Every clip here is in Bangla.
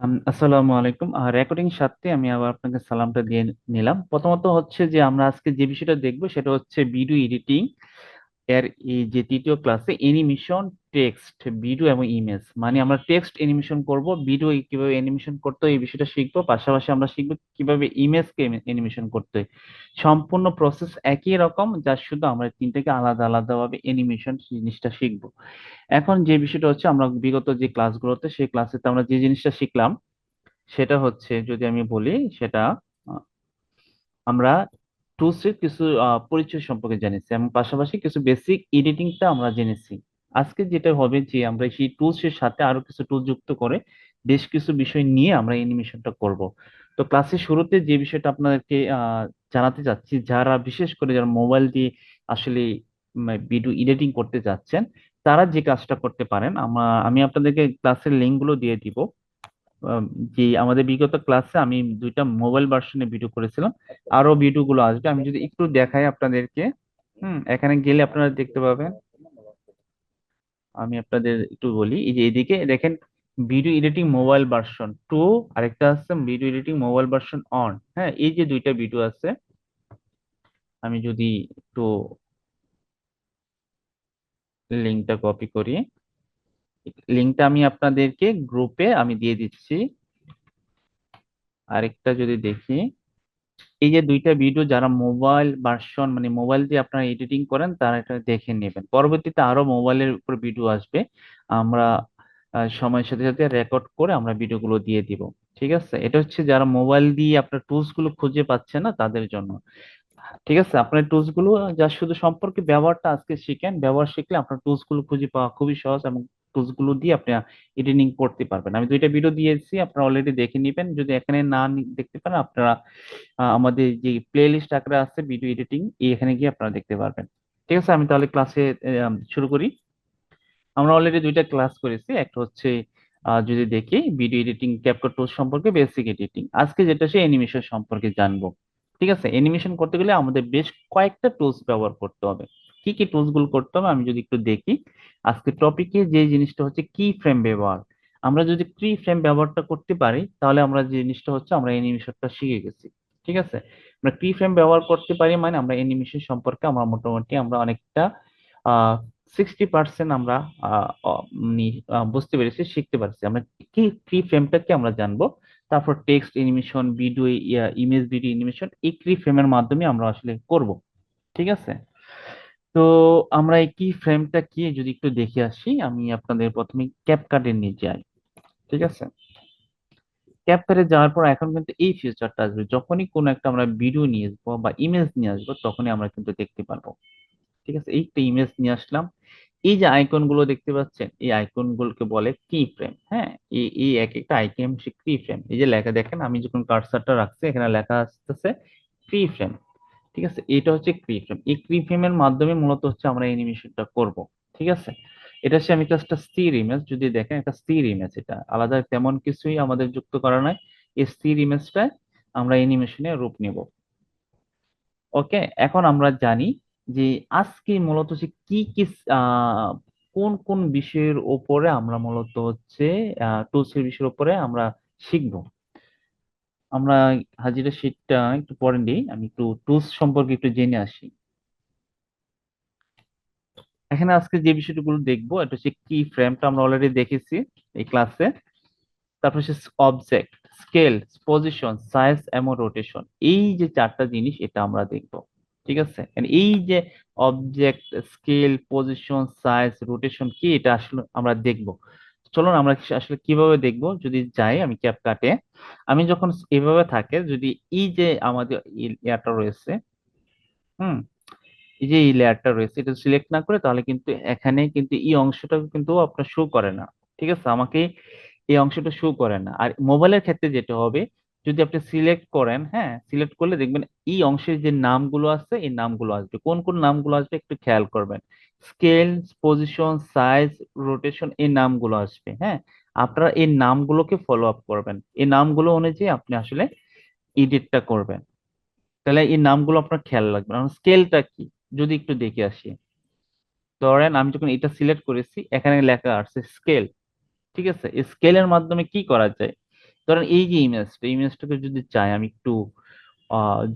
আসসালামু আলাইকুম। রেকর্ডিং সাথে আমি আবার আপনাকে সালামটা দিয়ে নিলাম। প্রথমত হচ্ছে যে আমরা আজকে যে বিষয়টা দেখবো সেটা হচ্ছে ভিডিও এডিটিং এর এই যে তৃতীয় ক্লাসে অ্যানিমেশন, টেক্সট, ভিডিও এবং ইমেজ, মানে আমরা টেক্সট অ্যানিমেশন করব, ভিডিও কিভাবে অ্যানিমেশন করতে হয় এই বিষয়টা শিখবো। পাশাপাশি আমরা শিখবো কিভাবে ইমেজকে অ্যানিমেশন করতে হয়। সম্পূর্ণ প্রসেস একই রকম, যা শুধু আমরা তিনটাকে আলাদা আলাদা ভাবে অ্যানিমেশন জিনিসটা শিখবো। এখন যে বিষয়টা হচ্ছে, আমরা বিগত যে ক্লাসগুলোতে সেই ক্লাসেতে আমরা যে জিনিসটা শিখলাম সেটা হচ্ছে, যদি আমি বলি সেটা, আহ, আমরা টুলসের কিছু পরিচয় সম্পর্কে জেনেছি এবং পাশাপাশি কিছু বেসিক এডিটিংটা আমরা জেনেছি। আজকে যেটা হবে যে আমরা সেই টুলসের সাথে আরো কিছু টুল যুক্ত করে বেশ কিছু বিষয় নিয়ে আমরা অ্যানিমেশনটা করব। তো ক্লাসের শুরুতে যে বিষয়টা আপনাদেরকে জানাতে চাচ্ছি, যারা বিশেষ করে যারা মোবাইল দিয়ে আসলে ভিডিও এডিটিং করতে যাচ্ছেন, তারা যে কাজটা করতে পারেন, আমি আপনাদেরকে ক্লাসের লিঙ্ক গুলো দিয়ে দিব। আম, যে আমাদের বিগত ক্লাসে আমি দুইটা মোবাইল ভার্সনে ভিডিও করেছিলাম, আরো ভিডিও গুলো আসবে। আমি যদি একটু দেখাই আপনাদেরকে, এখানে গেলে আপনারা দেখতে পাবেন। আমি আপনাদের একটু বলি, এই যে এদিকে দেখেন, ভিডিও এডিটিং মোবাইল ভার্সন 2, আরেকটা আছে video editing mobile version on. হ্যাঁ, এই যে দুইটা ভিডিও আছে। আমি যদি একটু লিঙ্কটা কপি করি, লিঙ্কটা আমি আপনাদেরকে গ্রুপে আমি দিয়ে দিচ্ছি। আরেকটা যদি দেখি, এই যে দুইটা ভিডিও, যারা মোবাইল ভার্সন মানে মোবাইল দিয়ে আপনারা এডিটিং করেন তারা এটা দেখে নেবেন। পরবর্তীতে আরো মোবাইলের উপর ভিডিও আসবে, আমরা সময়ের সাথে সাথে রেকর্ড করে আমরা ভিডিওগুলো দিয়ে দিব। ঠিক আছে, এটা হচ্ছে যারা মোবাইল দিয়ে আপনার টুলস গুলো খুঁজে পাচ্ছে না তাদের জন্য। ঠিক আছে, আপনার টুলস গুলো যা শুধু সম্পর্কে ব্যবহারটা আজকে শিখেন, ব্যবহার শিখলে আপনার টুলস গুলো খুঁজে পাওয়া খুবই সহজ এবং টুলস গুলো দিয়ে আপনি এডিটিং করতে পারবেন। আমি দুইটা ভিডিও দিয়েছি, আপনারা অলরেডি দেখে নিবেন। যদি এখানে না দেখতে পারেন, আপনারা আমাদের যে প্লে লিস্ট আকারে আছে ভিডিও এডিটিং, এখানে গিয়ে আপনারা দেখতে পারবেন। ঠিক আছে, আমি তাহলে ক্লাসে শুরু করি। আমরা অলরেডি দুইটা ক্লাস করেছি, একটা হচ্ছে যদি দেখি ভিডিও এডিটিং ক্যাপকাট টুলস সম্পর্কে, বেসিক এডিটিং। আজকে যেটা সে অ্যানিমেশন সম্পর্কে জানবো। ঠিক আছে, অ্যানিমেশন করতে গেলে আমাদের বেশ কয়েকটা টুলস ব্যবহার করতে হবে। কি কি টুলস গুলো করতে হবে আমি যদি একটু দেখি, আজকে টপিকে যে জিনিসটা হচ্ছে কি ফ্রেম ব্যবহার। আমরা যদি কি ফ্রেম ব্যবহারটা করতে পারি, তাহলে আমরা যে জিনিসটা হচ্ছে আমরা অ্যানিমেশনটা শিখে গেছি। ঠিক আছে, আমরা কি ফ্রেম ব্যবহার করতে পারি মানে আমরা অ্যানিমেশন সম্পর্কে আমরা মোটামুটি আমরা অনেকটা 60% আমরা আহ, অ- বুঝতে পেরেছি, শিখতে পারছি। আমরা কি কি ফ্রেমটাকে আমরা জানবো, তারপর text animation, video, image video animation, এই কি ফ্রেমের মাধ্যমে আমরা আসলে করব। ঠিক আছে, তো আমরা এই কি ফ্রেমটা কি যদি একটু দেখে আসি, আমি আপনাদের প্রথমে ক্যাপকাটে নিয়ে যাই। ঠিক আছে, ক্যাপকাটে যাওয়ার পর এখন কিন্তু এই ফিচারটা আসবে, যখনই কোনো একটা আমরা ভিডিও নিয়ে আসবো বা ইমেজ নিয়ে আসবো তখনই আমরা কিন্তু দেখতে পারবো। ঠিক আছে, এই একটা ইমেজ নিয়ে আসলাম, এই যে আইকন গুলো দেখতে পাচ্ছেন, এই আইকন গুলোকে বলে কি ফ্রেম। হ্যাঁ, এই এই এক একটা আইকন হচ্ছে কি ফ্রেম। এই যে লেখা দেখেন, আমি যখন কার্সারটা রাখছি এখানে লেখা আসতেছে কি ফ্রেম। ঠিক আছে, এটা হচ্ছে কি ফ্রেম। এই কি ফ্রেমের মাধ্যমে মূলত হচ্ছে আমরা অ্যানিমেশনটা করব। ঠিক আছে, এটা হচ্ছে আমি জাস্ট স্থির ইমেজ, যদি দেখেন এটা স্থির ইমেজ, এটা আলাদা তেমন কিছুই আমাদের যুক্ত করা নাই। এই স্থির ইমেজটা আমরা অ্যানিমেশনে রূপ নেব। ওকে, এখন আমরা জানি যে আজকে মূলত হচ্ছে কি কি আহ, কোন কোন বিষয়ের উপরে আমরা মূলত হচ্ছে টুলসের বিষয়ের উপরে আমরা শিখবো। আমরা হাজিরা শিটটা একটু পরে নিই, আমি একটু টুলস সম্পর্কে একটু জেনে আসি। এখানে আজকে যে বিষয়গুলো দেখবো, এটা হচ্ছে কি ফ্রেমটা আমরা অলরেডি দেখেছি এই ক্লাসে। তারপর হচ্ছে অবজেক্ট, স্কেল, পজিশন, সাইজ এবং রোটেশন, এই যে চারটা জিনিস এটা আমরা দেখব। ঠিক আছে, and এই যে object, scale, position, size, rotation কি, এটা আসলে আমরা দেখব। চলুন আমরা আসলে কিভাবে দেখব, যদি যাই আমি ক্যাপকাটে, আমি যখন এভাবে থাকে, যদি এই যে আমাদের ইয়াটা রয়েছে, হুম এই যে এই লেয়ারটা রয়েছে এটা সিলেক্ট না করে, তাহলে কিন্তু এখানে কিন্তু এই অংশটা কিন্তু আপনার শো করে না। ঠিক আছে, আমাকে এই অংশটা শো করে না। আর মোবাইলের ক্ষেত্রে যেটা হবে, যদি আপনি সিলেক্ট করেন, হ্যাঁ সিলেক্ট করলে দেখবেন এই অংশের যে নামগুলো আছে এই নামগুলো আসবে। কোন কোন নামগুলো আসবে একটু খেয়াল করবেন, স্কেল, পজিশন, সাইজ, রোটেশন, এই নামগুলো আসবে। হ্যাঁ, আপনারা এই নামগুলোকে ফলো আপ করবেন, এই নামগুলো অনুযায়ী আপনি আসলে এডিটটা করবেন। তাহলে এই নামগুলো আপনার খেয়াল রাখবেন। স্কেলটা কি যদি একটু দেখে আসি, ধরেন আমি যখন এটা সিলেক্ট করেছি এখানে লেখা আছে স্কেল। ঠিক আছে, স্কেলের মাধ্যমে কি করা যায়, ধরেন এই যে ইমেজটা, ইমেজটাকে যদি চাই আমি একটু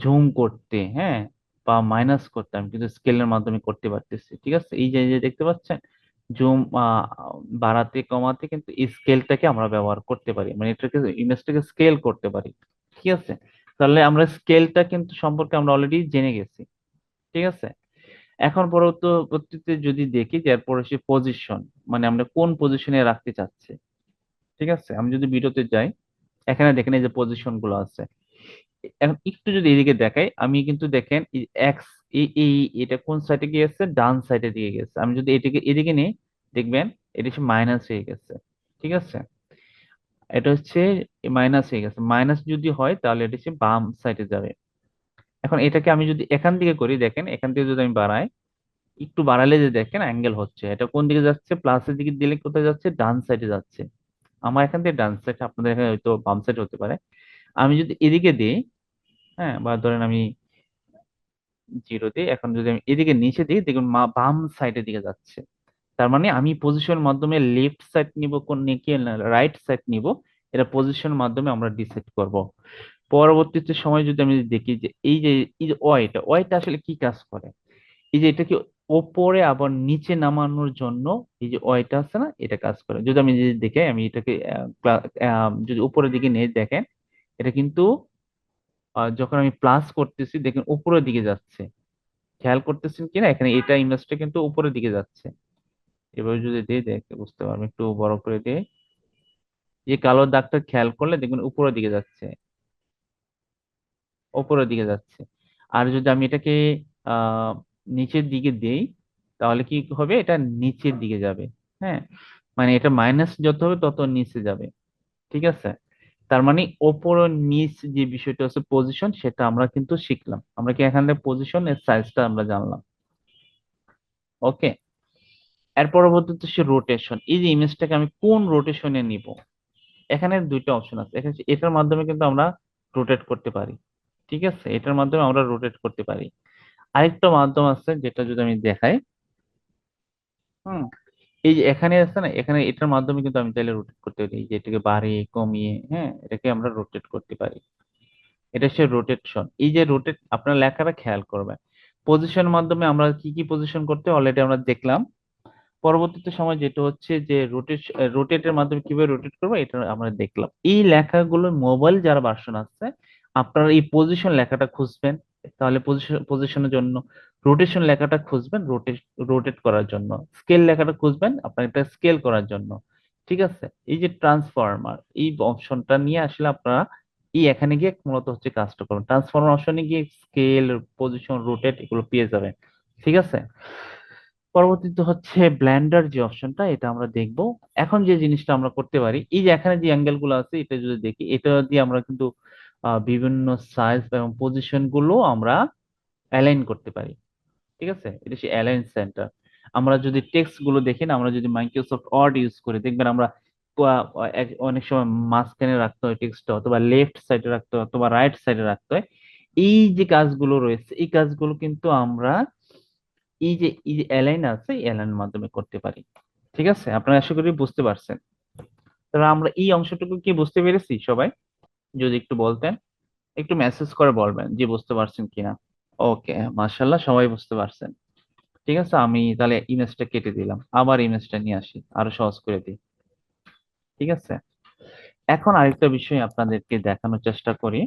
জুম করতে, হ্যাঁ, বা মাইনাস করতে, আমি কিন্তু স্কেলের মাধ্যমে করতে পারতেছি। ঠিক আছে, এই যে দেখতে পাচ্ছেন, জুম বাড়াতে কমাতে কিন্তু এই স্কেলটাকে আমরা ব্যবহার করতে পারি, মানে এটাকে ইমেজটাকে স্কেল করতে পারি। ঠিক আছে, তাহলে আমরা স্কেলটা কিন্তু সম্পর্কে আমরা অলরেডি জেনে গেছি। ঠিক আছে, এখন পরবর্তীতে যদি দেখি যে এরপরে সে পজিশন, মানে আমরা কোন পজিশনে রাখতে চাচ্ছি। ঠিক আছে, আমি যদি ভিডিওতে যাই, এখানে দেখেন এই যে পজিশন গুলো আছে। এখন একটু যদি এদিকে দেখাই, আমি কিন্তু দেখেন এক্স, এই এটা কোন সাইডে গিয়েছে, ডান সাইডে দিকে গেছে। আমি যদি এটাকে এদিকে নিই, দেখবেন এটা হচ্ছে মাইনাস হয়ে গেছে। ঠিক আছে, এটা হচ্ছে মাইনাস হয়ে গেছে। মাইনাস যদি হয় তাহলে এটা হচ্ছে বাম সাইডে যাবে। এখন এটাকে আমি যদি এখান থেকে করি, দেখেন এখান থেকে যদি আমি বাড়াই, একটু বাড়ালে যে দেখেন অ্যাঙ্গেল হচ্ছে, এটা কোন দিকে যাচ্ছে, প্লাসের দিকে দিলে কোথায় যাচ্ছে, ডান সাইডে যাচ্ছে। আমার এখান থেকে ডান সাইড, আপনাদের এখানে হয়তো বাম সাইড হতে পারে। আমি যদি এদিকে দিই, হ্যাঁ, বা ধরেন আমি জিরো দিই, এখন যদি আমি এদিকে নিচে দিই, দেখুন বাম সাইডের দিকে যাচ্ছে। তার মানে আমি পজিশন মাধ্যমে লেফট সাইড নিব কোন নাকি রাইট সাইড নিব, এটা পজিশন মাধ্যমে আমরা ডিসাইড করব। পরবর্তীতে সময় যদি আমি দেখি যে এই যে ওয়াইটা, ওয়াইটা আসলে কি কাজ করে, এই যে এটাকে ওপরে আবার নিচে নামানোর জন্য এই যে ওয়াইটা আছে না, এটা কাজ করে। যদি আমি যদি দেখে আমি এটাকে যদি উপরের দিকে নিয়ে দেখেন, এটা কিন্তু যখন আমি প্লাস করতেছি দেখেন উপরের দিকে যাচ্ছে। খেয়াল করতেছেন কিনা, এখানে এটা ইমেজটা কিন্তু উপরের দিকে যাচ্ছে। এভাবে যদি দিয়ে দেখে বুঝতে পারবেন, একটু বড় করে দিয়ে, যে কালো দাগটা খেয়াল করলে দেখবেন উপরের দিকে যাচ্ছে, উপরের দিকে যাচ্ছে। আর যদি আমি এটাকে আহ নিচের দিকে দেই, তাহলে কি হবে, এটা নিচের দিকে যাবে। হ্যাঁ, মানে এটা মাইনাস যত হবে তত নিচে যাবে। ঠিক আছে, তার মানে ওপর ও নিচ যে বিষয়টা হচ্ছে পজিশন, সেটা আমরা কিন্তু শিখলাম। আমরা কি এখানে পজিশন এর সাইজটা আমরা জানলাম। ওকে, এর পরবর্তীতে সে রোটেশন, এই যে ইমেজটাকে আমি কোন রোটেশনে নিব, এখানে দুইটা অপশন আছে। এখানে এটার মাধ্যমে কিন্তু আমরা রোটেট করতে পারি। ঠিক আছে, এটার মাধ্যমে আমরা রোটেট করতে পারি। আরেকটা মাধ্যম আছে যেটা যদি আমি দেখাই, হুম, এই যে এখানে আছে না, এখানে এটার মাধ্যমে কিন্তু আমি চাইলে রোটেট করতে পারি, যে এটাকে বাড়িয়ে কমিয়ে, হ্যাঁ, এটাকে আমরা রোটেট করতে পারি। এটা হচ্ছে রোটেশন। এই যে রোটেট, আপনার লেখাটা খেয়াল করবেন, পজিশন মাধ্যমে আমরা কি কি পজিশন করতে অলরেডি আমরা দেখলাম। পরবর্তীতে সময় যেটা হচ্ছে যে রোটেটের মাধ্যমে কিভাবে রোটেট করবো, এটা আমরা দেখলাম। এই লেখাগুলো মোবাইল যারা ভার্সন আছে, আপনারা এই পজিশন লেখাটা খুঁজবেন, তাহলে পজিশনের জন্য। রোটেশন লেখাটা খুঁজবেন রোটেট, রোটেট করার জন্য। স্কেল লেখাটা খুঁজবেন আপনার এটা স্কেল করার জন্য। ঠিক আছে, এই যে ট্রান্সফরমার, এই অপশনটা নিয়ে আসলে আপনারা এই এখানে গিয়ে মূলত হচ্ছে কাজটা করবেন, ট্রান্সফরমার অপশনে গিয়ে স্কেল, পজিশন, রোটেট এগুলো পেয়ে যাবেন। ঠিক আছে, পরবর্তীতে হচ্ছে ব্লেন্ডার যে অপশনটা, এটা আমরা দেখব। এখন যে জিনিসটা আমরা করতে পারি, এই যে এখানে যে অ্যাঙ্গেল গুলো আছে, এটা যদি দেখি, এটা দিয়ে আমরা কিন্তু বিভিন্ন সাইজ এবং পজিশন গুলো আমরা অ্যালাইন করতে পারি। ঠিক আছে, এটা হচ্ছে অ্যালাইন সেন্টার। আমরা যদি টেক্সট গুলো দেখি না, আমরা যদি মাইক্রোসফট ওয়ার্ড ইউজ করি, দেখবেন আমরা অনেক সময় মাঝখানে রাখতে হয় টেক্সটটা, অথবা লেফট সাইডে রাখতে হয়, অথবা রাইট সাইডে রাখতে হয়। এই যে কাজগুলো রয়েছে, এই কাজগুলো কিন্তু আমরা এই যে অ্যালাইন আছে, এই অ্যালাইনের মাধ্যমে করতে পারি। ঠিক আছে, আপনারা আশা করি বুঝতে পারছেন। তাহলে আমরা এই অংশটুকু কি বুঝতে পেরেছি সবাই? যদি একটু বলতেন, একটু মেসেজ করে বলবেন যে বুঝতে পারছেন কিনা। ওকে, মাশাল্লাহ, সবাই বুঝতে পারছেন। ঠিক আছে, আমি তাহলে ইমেজটা কেটে দিলাম, আবার ইমেজটা নিয়ে আসি, আরো সহজ করে দিই। ঠিক আছে, এখন আরেকটা বিষয় আপনাদেরকে দেখানোর চেষ্টা করি।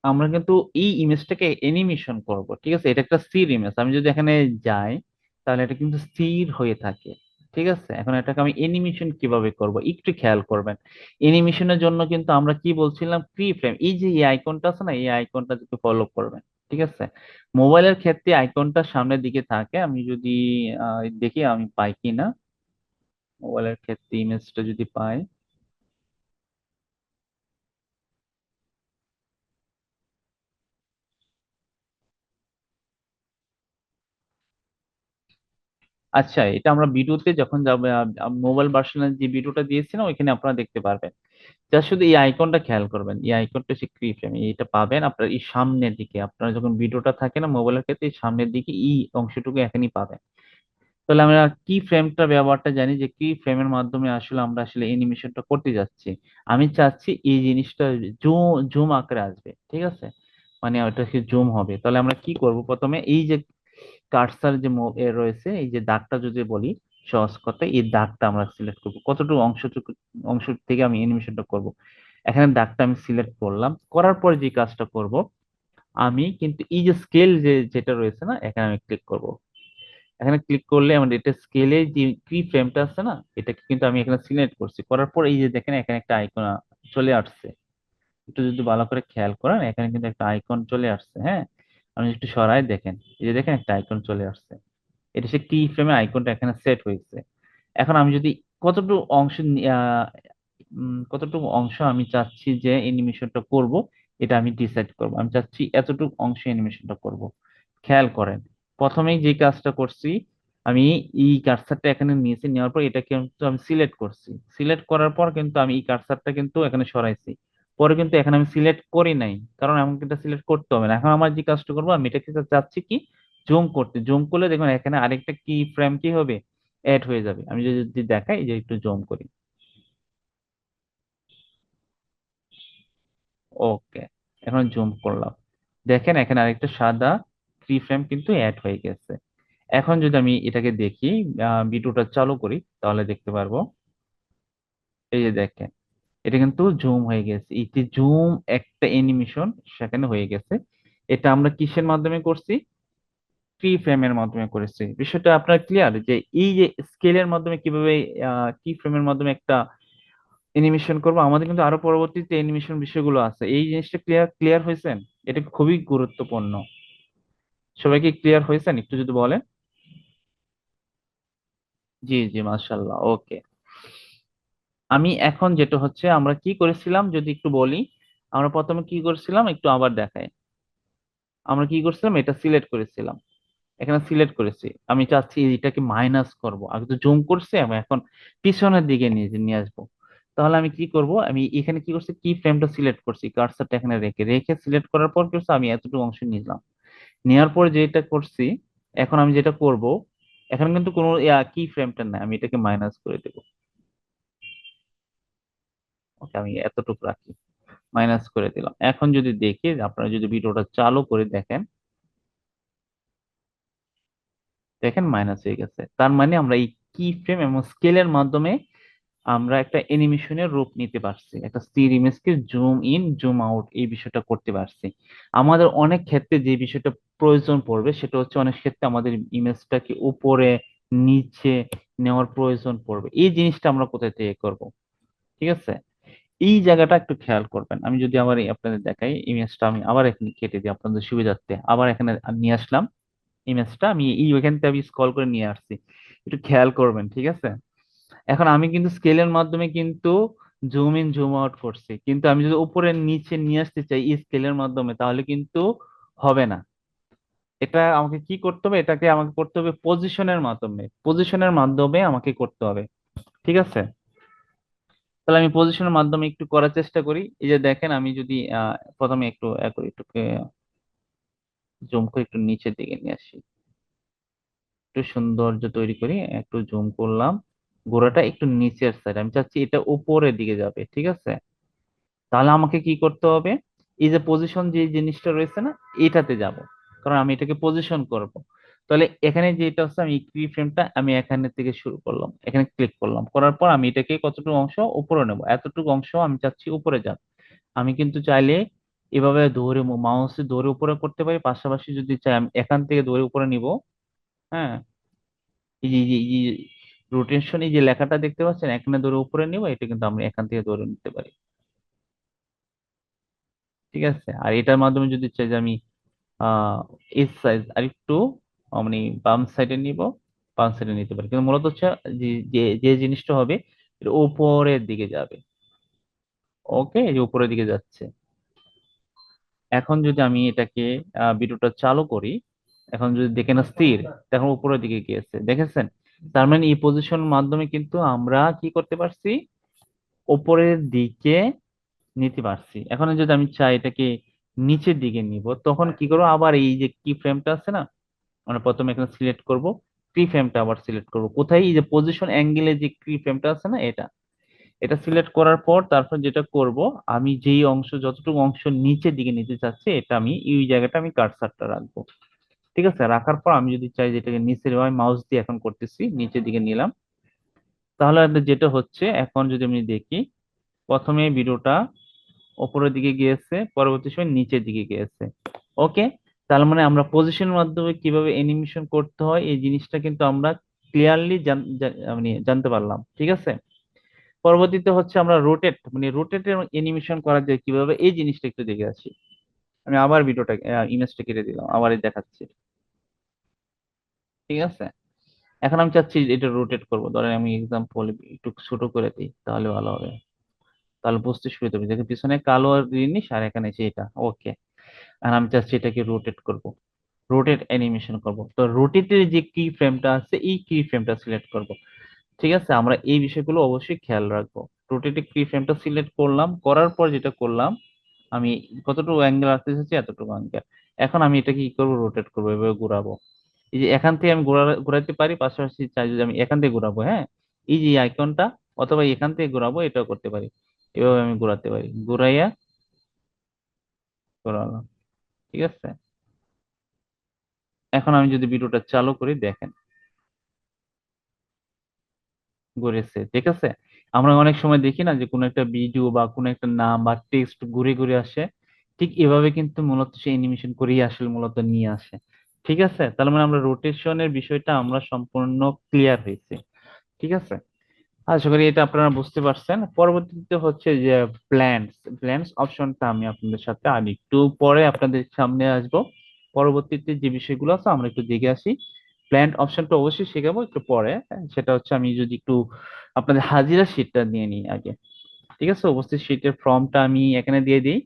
আমরা কিন্তু এই ইমেজটাকে অ্যানিমেশন করব। ঠিক আছে, এটা একটা স্থির ইমেজ, আমি যদি এখানে যাই, তাহলে এটা কিন্তু স্থির হয়ে থাকে। ঠিক আছে, এখন এটাকে আমি অ্যানিমেশন কিভাবে করব একটু খেয়াল করবেন। অ্যানিমেশনের জন্য কিন্তু আমরা কি বলছিলাম, ফ্রি ফ্রেম, এই যে এই আইকনটা আছে না, এই আইকনটা যদি ফলো করবেন। ঠিক আছে, মোবাইলের ক্ষেত্রে আইকনটা সামনের দিকে থাকে, আমি যদি দেখি আমি পাই কিনা, মোবাইলের ক্ষেত্রে ইমেজটা যদি পাই। আচ্ছা, এটা আমরা ভিডিওতে যখন যাবে, মোবাইল ভার্সনের যে ভিডিওটা দিয়েছি না, ওইখানে আপনারা দেখতে পারবেন। যা শুধু এই আইকনটা খেয়াল করবেন, এই আইকনটা হচ্ছে ক্রি ফ্রেম, এটা পাবেন আপনার এই সামনের দিকে, আপনার যখন ভিডিওটা থাকে না মোবাইলের ক্ষেত্রে, এই সামনের দিকে এই অংশটুকু এখনই পাবেন। তাহলে আমরা কি ফ্রেমটা ব্যবহারটা জানি, যে কি ফ্রেমের মাধ্যমে আসলে আমরা আসলে অ্যানিমেশনটা করতে যাচ্ছি। আমি চাচ্ছি এই জিনিসটা জুম জুম আকারে আসবে, ঠিক আছে, মানে ওটা কি জুম হবে। তাহলে আমরা কি করব, প্রথমে এই যে কার্সার যে রয়েছে, এই যে দাগটা যদি বলি সহজ কথায়, এই দাগটা আমরা সিলেক্ট করব, কতটুকু অংশ থেকে আমি অ্যানিমেশনটা করব। এখানে দাগটা আমি সিলেক্ট করলাম, করার পর যে কাজটা করব, আমি কিন্তু এই যে স্কেল যেটা রয়েছে না, এখানে আমি ক্লিক করব। এখানে ক্লিক করলে আমাদের এটা স্কেলে যে কি ফ্রেমটা আছে না, এটাকে কিন্তু আমি এখানে সিলেক্ট করছি, করার পর এই যে দেখেন এখানে একটা আইকন চলে আসছে। একটু যদি ভালো করে খেয়াল করেন, এখানে কিন্তু একটা আইকন চলে আসছে, হ্যাঁ। আমি একটু সরাই দেখেন, এই যে দেখেন একটা আইকন চলে আসছে। এটা সে কি ফ্রেমে আইকনটা এখানে সেট হয়েছে। এখন আমি যদি কতটুকু অংশ কতটুকু অংশ আমি চাচ্ছি যে অ্যানিমেশনটা করব, এটা আমি ডিসাইড করব। আমি চাচ্ছি এতটুকু অংশ অ্যানিমেশনটা করব। খেয়াল করেন, প্রথমেই যে কাজটা করছি, আমি এই কার্সারটা এখানে নিয়েছি, নেওয়ার পর এটাকে কিন্তু আমি সিলেক্ট করছি। সিলেক্ট করার পর কিন্তু আমি এই কার্সারটা কিন্তু এখানে সরাইছি। পরে কিন্তু এখানে আমি সিলেক্ট করি নাই, কারণ আমাকে এটা সিলেক্ট করতে হবে না। এখন আমার যে কাজটা করবো, আমি এটাকে চাচ্ছি কি জুম করতে। জুম করলে দেখুন এখানে আরেকটা কি ফ্রেম কি হবে, অ্যাড হয়ে যাবে। আমি যদি দেখাই, যে একটু জুম করি, ওকে, এখন জুম করলাম, দেখেন এখানে আরেকটা সাদা ফ্রি ফ্রেম কিন্তু অ্যাড হয়ে গেছে। এখন যদি আমি এটাকে দেখি, ভিডিওটা চালু করি, তাহলে দেখতে পারবো, এই যে দেখেন এটা কিন্তু জুম হয়ে গেছে। এই যে জুম একটা অ্যানিমেশন সেখানে হয়ে গেছে। এটা আমরা কিসের মাধ্যমে করছি, ফ্রি ফ্রেমের মাধ্যমে করেছি। বিষয়টা আপনার ক্লিয়ার, যে এই যে স্কেলের মাধ্যমে কিভাবে কি ফ্রেমের মাধ্যমে একটা অ্যানিমেশন করব। আমাদের কিন্তু আরো পরবর্তীতে অ্যানিমেশন বিষয়গুলো আছে, এই জিনিসটা ক্লিয়ার ক্লিয়ার হয়েছেন? এটা খুবই গুরুত্বপূর্ণ। সবাই কি ক্লিয়ার হয়েছেন, একটু যদি বলেন। জি জি, মাশাল্লাহ, ওকে। আমি এখন যেটা হচ্ছে, আমরা কি করেছিলাম যদি একটু বলি। আমরা প্রথমে কি করেছিলাম, একটু আবার দেখাই। আমরা কি করছিলাম, এটা সিলেক্ট করেছিলাম, এখানে সিলেক্ট করেছি। আমি চাচ্ছি এটাকে মাইনাস করব, আগে তো জুম করছি, আমি এখন পিছনের দিকে নিয়ে নিয়ে আসবো। তাহলে আমি কি করব, আমি এখানে কি করছি, কি ফ্রেমটা সিলেক্ট করছি, কার্সারটা এখানে রেখে রেখে সিলেক্ট করার পর কি করছি, আমি এতটুকু অংশ নিলাম। নেওয়ার পর যেটা করছি, এখন আমি যেটা করব, এখানে কিন্তু কোনো কি ফ্রেমটা নাই, আমি এটাকে মাইনাস করে দেবো। ওকে, আমি এতটুকু রাখি, মাইনাস করে দিলাম। এখন যদি দেখি, আপনারা যদি ভিডিওটা চালু করে দেখেন, দেখেন মাইনাস হয়ে গেছে। তার মানে আমরা এই কি ফ্রেম এবং স্কেলের মাধ্যমে আমরা একটা অ্যানিমেশনের রূপ নিতে পারছি, একটা স্থির ইমেজকে জুম ইন জুম আউট এই বিষয়টা করতে পারছি। আমাদের অনেক ক্ষেত্রে যে বিষয়টা প্রয়োজন পড়বে, সেটা হচ্ছে অনেক ক্ষেত্রে আমাদের ইমেজটাকে উপরে নিচে নেওয়ার প্রয়োজন পড়বে। এই জিনিসটা আমরা কোথায় থেকে করব, ঠিক আছে। এই জায়গাটা একটু খেয়াল করবেন। আমি যদি আবার আপনাদের দেখাই ইমেজটা, আমি আবার এখানে কেটে দিই আপনাদের সুবিধার্থে, আবার এখানে নিয়ে আসলাম। ইমেজটা আমি এই ওইখান থেকে আমি স্ক্রল করে নিয়ে আসছি, একটু খেয়াল করবেন, ঠিক আছে। এখন আমি কিন্তু স্কেলের মাধ্যমে কিন্তু জুম ইন জুম আউট করছি, কিন্তু আমি যদি উপরে নিচে নিয়ে আসতে চাই এই স্কেলের মাধ্যমে, তাহলে কিন্তু হবে না। এটা আমাকে কি করতে হবে, এটাকে আমাকে করতে হবে পজিশনের মাধ্যমে, পজিশনের মাধ্যমে আমাকে করতে হবে, ঠিক আছে। তাহলে আমি পজিশনের মাধ্যমে একটু করার চেষ্টা করি। এই যে দেখেন, আমি যদি প্রথমে একটু একটু জুম করে একটু নিচের দিকে নিয়ে আসি, একটু সৌন্দর্য তৈরি করি, একটু জুম করলাম, গোড়াটা একটু নিচের সাইড, আমি চাচ্ছি এটা উপরের দিকে যাবে, ঠিক আছে। তাহলে আমাকে কি করতে হবে, এই যে পজিশন যে জিনিসটা রয়েছে না, এটাতে যাব, কারণ আমি এটাকে পজিশন করব। তাহলে এখানে যেটা হচ্ছে, আমি কি ফ্রেমটা আমি এখানে থেকে শুরু করলাম, এখানে ক্লিক করলাম, করার পর আমি এটাকে কতটুকু অংশ উপরে নেব, এতটুকু অংশ আমি চাচ্ছি উপরে যাক। আমি কিন্তু চাইলে এভাবে ধরে মাউসে ধরে উপরে করতে পারি, পাশাপাশি যদি চাই আমি এখান থেকে ধরে উপরে নিব। হ্যাঁ, এই যে রোটেশন, এই যে লেখাটা দেখতে পাচ্ছেন, এখানে ধরে উপরে নিব, এটা কিন্তু আমি এখান থেকে ধরে নিতে পারি, ঠিক আছে। আর এটার মাধ্যমে যদি চাই যে আমি আহ এস সাইজ আর একটু মানে বাম সাইডে নিব, বাম সাইডে নিতে পারি, কিন্তু মূলত হচ্ছে যে যে যে জিনিসটা হবে, এটা উপরের দিকে যাবে। ওকে, এই যে উপরের দিকে যাচ্ছে। এখন যদি আমি এটাকে ভিডিওটা চালু করি, এখন যদি দেখেন স্থির, তখন উপরের দিকে গিয়েছে, দেখেছেন। তার মানে এই পজিশন মাধ্যমে কিন্তু আমরা কি করতে পারছি, উপরের দিকে নিতে পারছি। এখন যদি আমি চাই এটাকে নিচের দিকে নিব, তখন কি করবো, আবার এই যে কি ফ্রেমটা আছে না, আমরা প্রথমে এখানে সিলেক্ট করব, কি ফ্রেমটা আবার সিলেক্ট করব কোথায়, এই যে পজিশন অ্যাঙ্গেলে যে কি ফ্রেমটা আছে না, এটা এটা সিলেক্ট করার পর তারপর যেটা করব, আমি যেই অংশ যতটুকু অংশ নিচের দিকে নিতে চাচ্ছি, এটা আমি এই জায়গাটা আমি কার্সারটা রাখবো। ঠিক আছে, রাখার পর আমি যদি চাই যেটাকে নিচের, হয় মাউস দিয়ে এখন করতেছি, নিচের দিকে নিলাম। তাহলে আপনার যেটা হচ্ছে, এখন যদি আমি দেখি, প্রথমে ভিডিওটা উপরের দিকে গিয়েছে, পরবর্তী সময় নিচের দিকে গিয়েছে। ওকে, তার মানে আমরা পজিশনের মাধ্যমে কিভাবে অ্যানিমেশন করতে হয় এই জিনিসটা কিন্তু আমরা ক্লিয়ারলি মানে জানতে পারলাম। ঠিক আছে, পরবর্তীতে হচ্ছে আমরা রোটেট, মানে রোটেটের অ্যানিমেশন করা যায় কিভাবে, এই জিনিসটা একটু দেখে আসি। আমি আবার ভিডিওটা, ইমেজটা কেটে দিলাম, আবার এই দেখাচ্ছি। ঠিক আছে, এখন আমি চাচ্ছি এটা রোটেট করবো, ধরেন আমি এক্সাম্পল একটু ছোট করে দিই তাহলে ভালো হবে, তাহলে বুঝতে সুবিধা হবে। দেখে পিছনে কালো আর জিনিস, আর এখানে সেটা। ওকে, আর আমি চাচ্ছি এটাকে রোটেট করব, রোটেট অ্যানিমেশন করব। তো রোটেটের যে কি ফ্রেমটা আছে, এই কি ফ্রেমটা সিলেক্ট করব। ঠিক আছে, আমরা এই বিষয়গুলো অবশ্যই খেয়াল রাখবো। রোটেটেড কি ফ্রেমটা সিলেক্ট করলাম, করার পর যেটা করলাম, আমি কতটুকু অ্যাঙ্গেল রাখতে চাচ্ছি, এতটুকু অ্যাঙ্গেল। এখন আমি এটাকে কি করবো, রোটেট করবো, এভাবে ঘোরাবো। এই যে এখান থেকে আমি ঘোরাতে পারি, পাশাপাশি চাই যদি আমি এখান থেকে ঘোরাবো, হ্যাঁ, এই যে আইকনটা, অথবা এখান থেকে ঘোরাবো, এটাও করতে পারি। এভাবে আমি ঘোরাতে পারি, ঘুরাইয়া ঘোরালাম। ঠিক আছে, এখন আমি যদি ভিডিওটা চালু করি, দেখেন ঘুরেছে। ঠিক আছে, আমরা অনেক সময় দেখি না যে কোনো একটা ভিডিও বা কোনো একটা নাম বা টেক্সট ঘুরে ঘুরে আসে, ঠিক এভাবে কিন্তু মূলত সে অ্যানিমেশন করেই আসলে মূলত নিয়ে আসে। ঠিক আছে, তার মানে আমরা রোটেশনের বিষয়টা আমরা সম্পূর্ণ ক্লিয়ার হয়েছে। ঠিক আছে, আশা করি এটা আপনারা বুঝতে পারছেন। পরবর্তীতে হচ্ছে যে ব্ল্যান্ডস, ব্ল্যান্ডস অপশনটা আমি আপনাদের সাথে আর একটু পরে আপনাদের সামনে আসবো। পরবর্তীতে যে বিষয়গুলো আছে আমরা একটু দেখে আসি। ব্ল্যান্ড অপশনটা অবশ্যই শেখাবো একটু পরে, হ্যাঁ, সেটা হচ্ছে আমি যদি একটু আপনাদের হাজিরা শিটটা নিয়ে নিই আগে। ঠিক আছে, উপস্থিত শিটের ফর্মটা আমি এখানে দিয়ে দিই।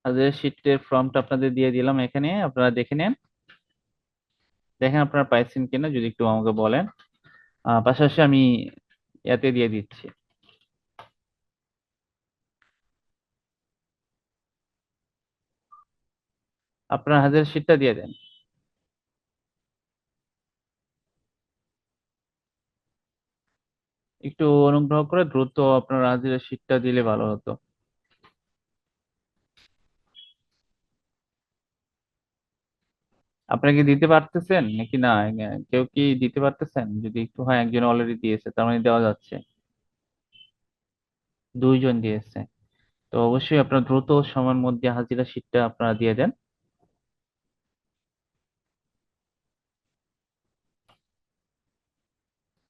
হাজিরা শিটের ফর্মটা আপনাদের দিয়ে দিলাম এখানে, আপনারা দেখে নেন। দেখেন আপনারা পাইছেন কিনা যদি একটু আমাকে বলেন। পাশাপাশি আমি এতে দিয়ে দিচ্ছি, আপনার হাজিরা শিটটা দিয়ে দেন। একটু অনুগ্রহ করে দ্রুত আপনার হাজিরা শিটটা দিলে ভালো হতো। আপনারা কি দিতে পারতেছেন নাকি না? কেউ কি দিতে পারতেছেন? যদি একটু হয়, একজন অলরেডি দিয়েছে, তার মানে দেওয়া যাচ্ছে। দুইজন দিয়েছে, তো অবশ্যই আপনারা দ্রুত সময়ের মধ্যে হাজিরা শিটটা আপনারা দিয়ে দেন।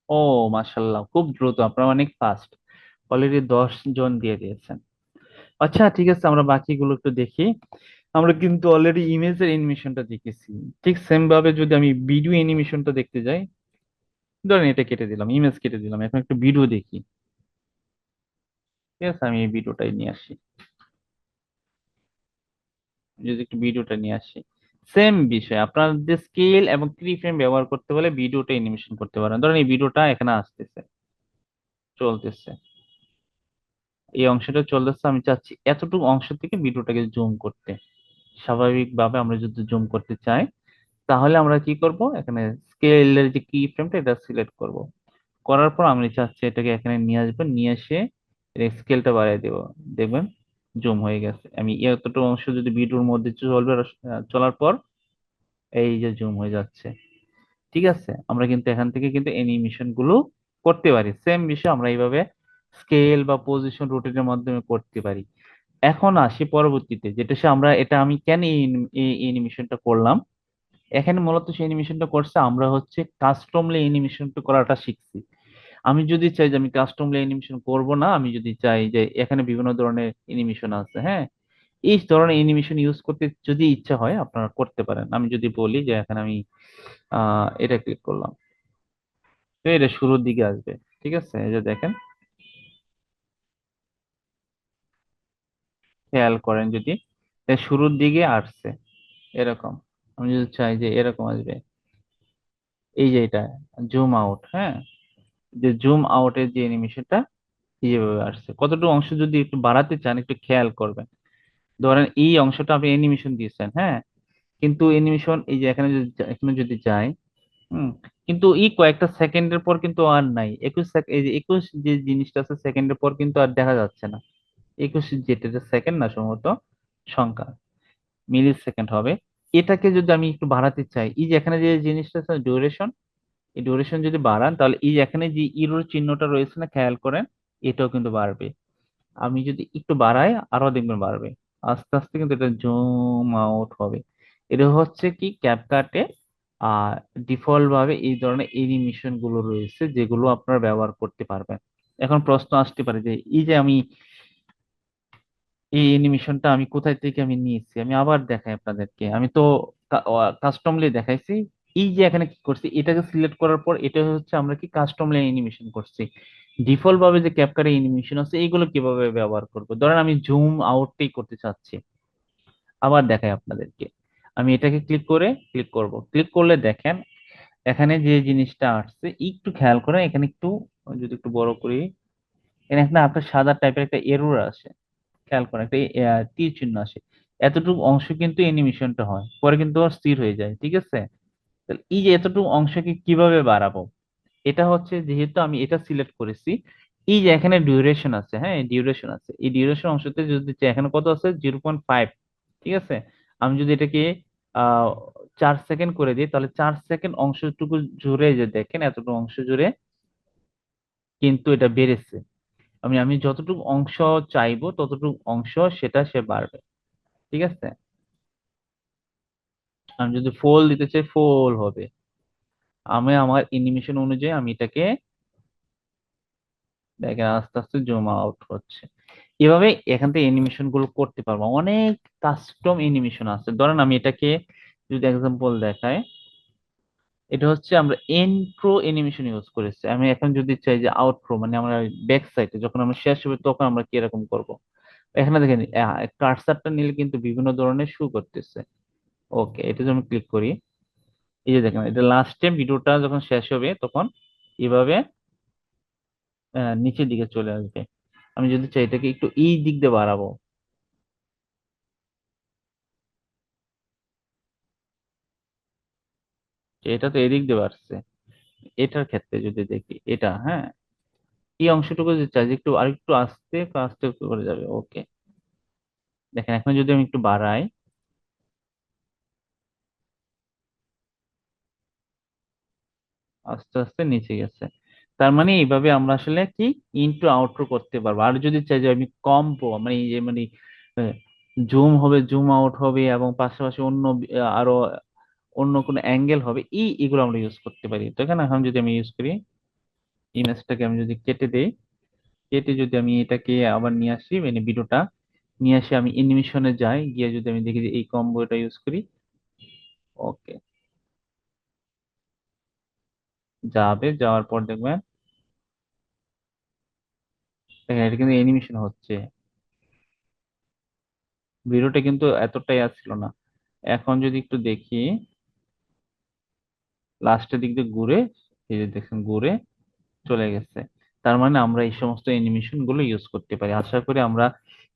ও, মাশাল্লাহ, খুব দ্রুত, আপনারা অনেক ফাস্ট। অলরেডি 10 জন দিয়ে দিয়েছেন। আচ্ছা ঠিক আছে, আমরা বাকিগুলো একটু দেখি। আমরা কিন্তু অলরেডি ইমেজের অ্যানিমেশনটা দেখেছি। ঠিক সেম ভাবে যদি আমি ভিডিও অ্যানিমেশনটা দেখতে যাই, ধরেন এটা কেটে দিলাম, ইমেজ কেটে দিলাম, এখন একটু ভিডিও দেখি। ঠিক আছে, আমি এই ভিডিওটাই নিয়ে আসি, যদি একটু ভিডিওটা নিয়ে আসি। সেম বিষয়, আপনার যে স্কেল এবং ফ্রি ফ্রেম ব্যবহার করতে হলে ভিডিওটা অ্যানিমেশন করতে পারেন। ধরেন এই ভিডিওটা এখানে আসতেছে, চলতেছে, এই অংশটা চলতেছে, আমি চাচ্ছি এতটুকু অংশ থেকে ভিডিওটাকে জুম করতে। স্বাভাবিকভাবে আমরা যদি জুম করতে চাই, তাহলে আমরা কি করব, এখানে স্কেলের যে কি ফ্রেমটা এটা সিলেক্ট করব। করার পর আমি চাচ্ছি এটাকে এখানে নিয়ে আসবো, নিয়ে এসে স্কেলটা বাড়িয়ে দেবো। দেখবেন জুম হয়ে গেছে। আমি এতটুকু অংশ যদি ভিডিওর মধ্যে চলবে, চলার পর এই যে জুম হয়ে যাচ্ছে। ঠিক আছে, আমরা কিন্তু এখান থেকে কিন্তু অ্যানিমেশন গুলো করতে পারি। সেম বিষয় আমরা এইভাবে স্কেল বা পজিশন রোটেটের মাধ্যমে করতে পারি। এখন আসি পরবর্তীতে, যেটা সে আমরা, এটা আমি কেন এই অ্যানিমেশনটা করলাম। এখানে মূলত সেই অ্যানিমেশনটা করছে, আমরা হচ্ছে কাস্টমলি অ্যানিমেশনটা করাটা শিখছি। আমি যদি চাই যে আমি কাস্টমলি অ্যানিমেশন করব না, আমি যদি চাই যে এখানে বিভিন্ন ধরনের অ্যানিমেশন আছে, হ্যাঁ, এই ধরনের অ্যানিমেশন ইউজ করতে যদি ইচ্ছা হয় আপনারা করতে পারেন। আমি যদি বলি যে এখানে আমি এটা ক্লিক করলাম, তো এটা শুরুর দিকে আসবে। ঠিক আছে, এই যে দেখেন, খেয়াল করেন যদি, এটা শুরুর দিকে আসছে এরকম। আমি যদি চাই যে এরকম আসবে, এই যে এটা জুম আউট, হ্যাঁ, যে জুম আউটের যে অ্যানিমেশনটা এইভাবে আসছে। কতটুকু অংশ যদি একটু বাড়াতে চান একটু খেয়াল করবেন। ধরেন এই অংশটা আপনি অ্যানিমেশন দিয়েছেন, হ্যাঁ, কিন্তু অ্যানিমেশন এই যে এখানে যদি এখানে যদি যাই, হুম, কিন্তু কয়েকটা সেকেন্ডের পর কিন্তু আর নাই। 21 সেকেন্ড, এই যে 21 যে জিনিসটা আছে সেকেন্ডের পর কিন্তু আর দেখা যাচ্ছে না। 21 যেটা সেকেন্ড না সম্ভবত সংখ্যা, মিলি সেকেন্ড হবে। এটাকে যদি আমি একটু বাড়াতে চাই, এই যে এখানে যে জিনিসটা আছে ডিউরেশন, এই ডিউরেশন যদি বাড়ান তাহলে এই যে এখানে যে ইরোর চিহ্নটা রয়েছে না, খেয়াল করেন, এটাও কিন্তু বাড়বে। আমি যদি একটু বাড়াই আরো দেখবেন বাড়বে। আস্তে আস্তে কিন্তু এটা জুম আউট হবে। এটা হচ্ছে কি ক্যাপকাটে আহ ডিফল্ট ভাবে এই ধরনের এনিমেশন গুলো রয়েছে যেগুলো আপনারা ব্যবহার করতে পারবেন। এখন প্রশ্ন আসতে পারে যে এই যে আমি এই অ্যানিমেশনটা আমি কোথায় থেকে আমি নিয়েছি, আমি আবার দেখাই আপনাদেরকে। আমি তো কাস্টমলি দেখাইছি। এই যে এখানে কি করছি, এটাকে সিলেক্ট করার পর এটা হচ্ছে আমরা কি কাস্টমলি অ্যানিমেশন করছি। ডিফল্ট ভাবে যে ক্যাপকাট অ্যানিমেশন আছে এইগুলো কিভাবে ব্যবহার করবো, ধরেন আমি জুম আউটটাই করতে চাচ্ছি। আবার দেখাই আপনাদেরকে। আমি এটাকে ক্লিক করব, ক্লিক করলে দেখেন এখানে যে জিনিসটা আসছে একটু খেয়াল করেন, এখানে একটু যদি একটু বড় করি, এখানে একটা আপনার সাদা টাইপের একটা এরর আসে। খেয়াল করেন একটা তীর চিহ্ন আসে। এতটুকু অংশ কিন্তু অ্যানিমেশনটা হয়, পরে কিন্তু আবার স্থির হয়ে যায়, ঠিক আছে? তাহলে এই যে এতটুকু অংশকে কিভাবে বাড়াবো, এটা হচ্ছে যেহেতু আমি এটা সিলেক্ট করেছি, এই যে এখানে ডিউরেশন আছে, হ্যাঁ ডিউরেশন আছে, এই ডিউরেশন অংশতে যদি চাই, এখানে কত আছে 0.5, ঠিক আছে? আমি যদি এটাকে 4 সেকেন্ড করে দিই তাহলে 4 সেকেন্ড অংশটুকু জুড়ে যে দেখেন এতটুকু অংশ জুড়ে কিন্তু এটা বেড়েছে। আমি আমি যতটুকু অংশ চাইবো ততটুকু অংশ সেটা সে বাড়বে, ঠিক আছে? আমি যদি ফোল দিতে চাই ফোল হবে। আমি আমার অ্যানিমেশন অনুযায়ী আমি এটাকে দেখেন আস্তে আস্তে জুম আউট হচ্ছে। এভাবে এখান থেকে অ্যানিমেশন গুলো করতে পারবো। অনেক কাস্টম অ্যানিমেশন আছে, ধরেন আমি এটাকে যদি এক্সাম্পল দেখাই, এটা হচ্ছে আমরা এন প্রো অ্যানিমেশন ইউজ করেছি। আমি এখন যদি চাই যে আউট প্রো, মানে আমরা ব্যাক সাইডে যখন আমরা শেষ হবে তখন আমরা কি এরকম করব। এখানে দেখেন কার্সারটা নিলে কিন্তু বিভিন্ন ধরনের শো করতেছে। ওকে, এটা যদি আমি ক্লিক করি, এই যে দেখেন এটা লাস্টে ভিডিওটা যখন শেষ হবে তখন এভাবে নিচের দিকে চলে আসবে। আমি যদি চাই এটাকে একটু এই দিক দিয়ে বাড়াবো, যে এটা তো এদিক দিয়ে বাড়ছে। এটার ক্ষেত্রে যদি দেখি এটা, হ্যাঁ, এই অংশটুকু যদি চাই যে একটু আরেকটু আস্তে আস্তে করে যাবে। ওকে, দেখেন এখন যদি আমি একটু বাড়াই, আস্তে আস্তে নিচে গেছে। তার মানে এইভাবে আমরা আসলে কি ইনটু আউটরো করতে পারবো। আর যদি চাই যে আমি কম্বো মানে এই যে মানে জুম হবে, জুম আউট হবে এবং পাশাপাশি অন্য আরো অন্য কোনো অ্যাঙ্গেল হবে, এগুলো আমরা ইউজ করতে পারি। তো এখানে এখন যদি আমি ইউজ করি, ইমেজটাকে আমি যদি কেটে দেই, কেটে যদি আমি এটাকে আবার নিয়ে আসি, মানে ভিডিওটা নিয়ে আসি, আমি অ্যানিমেশনে যাই, গিয়ে যদি আমি দেখি যে এই কম্বোটা ইউজ করি, ওকে, যাবে, যাওয়ার পর দেখবেন দেখেন এটা কিন্তু অ্যানিমেশন হচ্ছে। ভিডিওটা কিন্তু এতটাই আসছিল না। এখন যদি একটু দেখি লাস্টের দিক দিয়ে ঘুরে, এই যে দেখেন ঘুরে চলে গেছে। তার মানে আমরা এই সমস্ত অ্যানিমেশন গুলো ইউজ করতে পারি। আশা করি আমরা